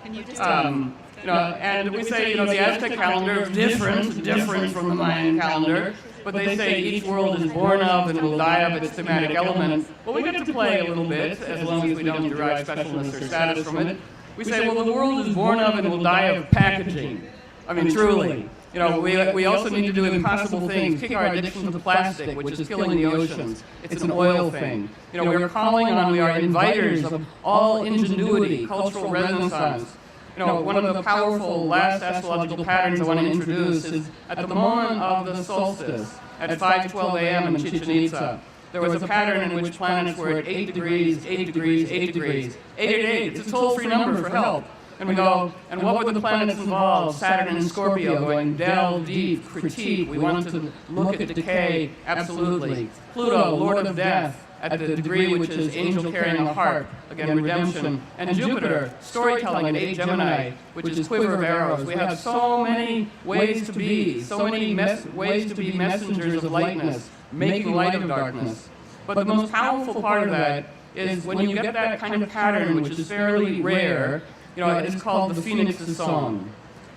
And we say, the Aztec calendar is different from the Mayan calendar, but they say each world is born of and will die of its thematic element. Well, we get to play a little bit, as long as we don't derive specialness or status from it. We say, well, the world is born of and will die of packaging. I mean, truly. We also need to do impossible things, kick our addiction to plastic, which is killing the oceans. It's an oil thing. We are calling on, we are inviters of all ingenuity, cultural renaissance. One of the powerful last astrological patterns I want to introduce is at the moment of the solstice, at 5:12 a.m. in Chichen Itza, there was a pattern in which planets were at 8 degrees, 8 degrees, 8 degrees, 888. It's a toll-free number for help. And we go, and what were the planets involved? Saturn and Scorpio going delve deep, critique. We want to look at decay, absolutely. Pluto, Lord of Death, at the degree which is angel carrying a harp, again, redemption. And Jupiter, storytelling at 8 Gemini, which is quiver of arrows. We have so many ways to be, so many ways to be messengers of lightness, making light of darkness. But the most powerful part of that is when you get that kind of pattern, which is fairly rare, it's called the Phoenix's Song.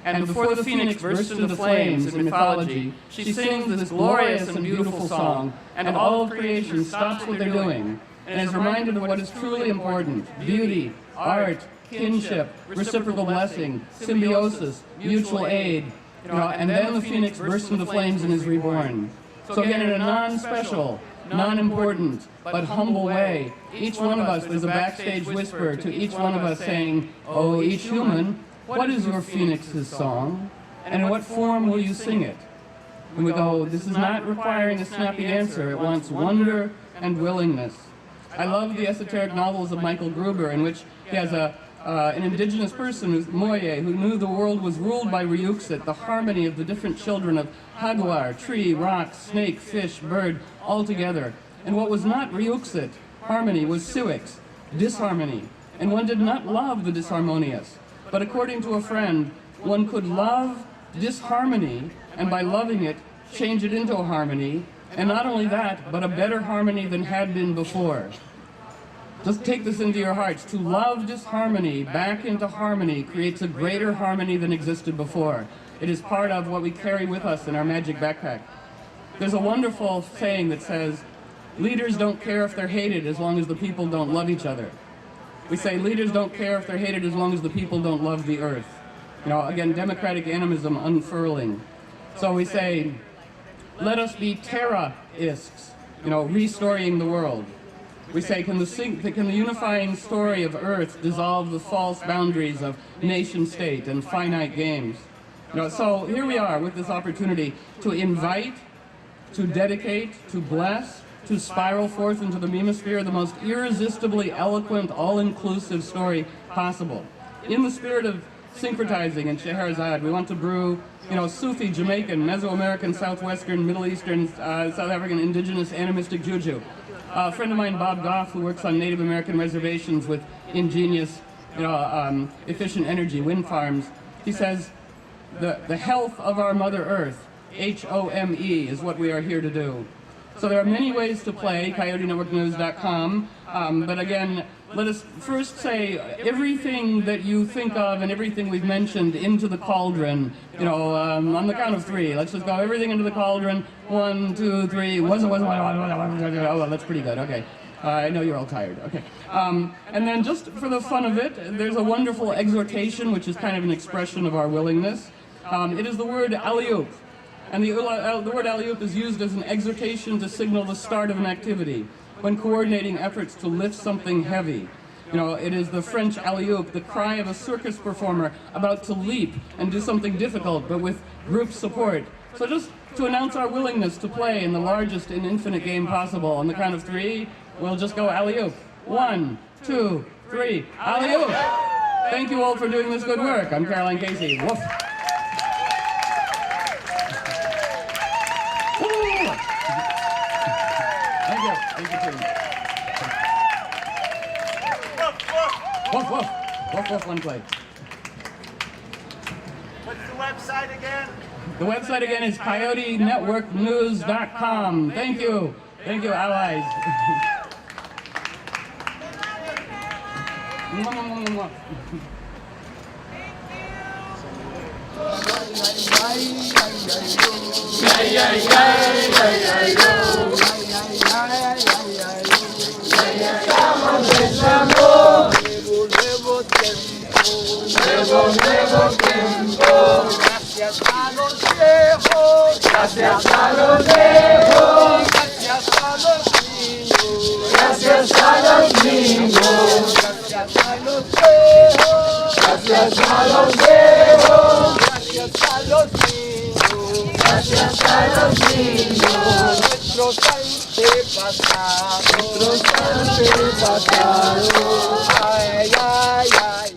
And before the phoenix bursts into flames in mythology, she sings this glorious and beautiful song, and all of creation stops what they're doing and is reminded of what is truly important: beauty, art, kinship, reciprocal blessing, symbiosis, mutual aid. And then the phoenix bursts into flames and is reborn. So again, in a non-special, non-important, but humble way, each one of us is a backstage whisper to each one of us saying, "Oh, each human, what is your phoenix's song, and in what form will you sing it?" And we go, this is not requiring a snappy answer. It wants wonder and willingness. I love the esoteric novels of Michael Gruber, in which he has an indigenous person, who's Moye, who knew the world was ruled by Ryuksit, the harmony of the different children of Haguar, tree, rock, snake, fish, bird, all together. And what was not Ryuksit, harmony, was Siwix, disharmony. And one did not love the disharmonious. But according to a friend, one could love disharmony, and by loving it, change it into a harmony, and not only that, but a better harmony than had been before. Just take this into your hearts. To love disharmony back into harmony creates a greater harmony than existed before. It is part of what we carry with us in our magic backpack. There's a wonderful saying that says, leaders don't care if they're hated as long as the people don't love each other. We say leaders don't care if they're hated as long as the people don't love the earth. Again, democratic animism unfurling. So we say, let us be terraists, restoring the world. We say, can the unifying story of Earth dissolve the false boundaries of nation-state and finite games? So here we are with this opportunity to invite, to dedicate, to bless, to spiral forth into the memosphere the most irresistibly eloquent, all-inclusive story possible. In the spirit of syncretizing in Scheherazade, we want to brew, Sufi, Jamaican, Mesoamerican, Southwestern, Middle Eastern, South African, indigenous animistic juju. A friend of mine, Bob Goff, who works on Native American reservations with ingenious, efficient energy, wind farms, he says, the health of our Mother Earth, HOME, is what we are here to do. So there are many ways to play, coyotenetworknews.com, but again, let us first say everything that you think of and everything we've mentioned into the cauldron, on the count of 3. Let's just go everything into the cauldron. 1, 2, 3. Oh, well, that's pretty good. Okay. I know you're all tired. Okay. And then just for the fun of it, there's a wonderful exhortation, which is kind of an expression of our willingness. It is the word alley-oop. And the word alley-oop is used as an exhortation to signal the start of an activity when coordinating efforts to lift something heavy. You know, it is the French alley-oop, the cry of a circus performer about to leap and do something difficult, but with group support. So just to announce our willingness to play in the largest and infinite game possible. On the count of three, we'll just go alley-oop. 1, 2, 3, alley-oop! Thank you all for doing this good work. I'm Caroline Casey. Woof. Thank you. Thank you, too. Woof, woof. Woof, woof, one play. What's the website again? The website again is coyotenetworknews.com. Thank you. Thank you, allies. Gracias a los viejos, gracias a los viejos, gracias a los niños, gracias a los niños, gracias a los viejos, gracias a los viejos, gracias a los niños, gracias a los niños, nuestros antepasados, ay, ay, ay.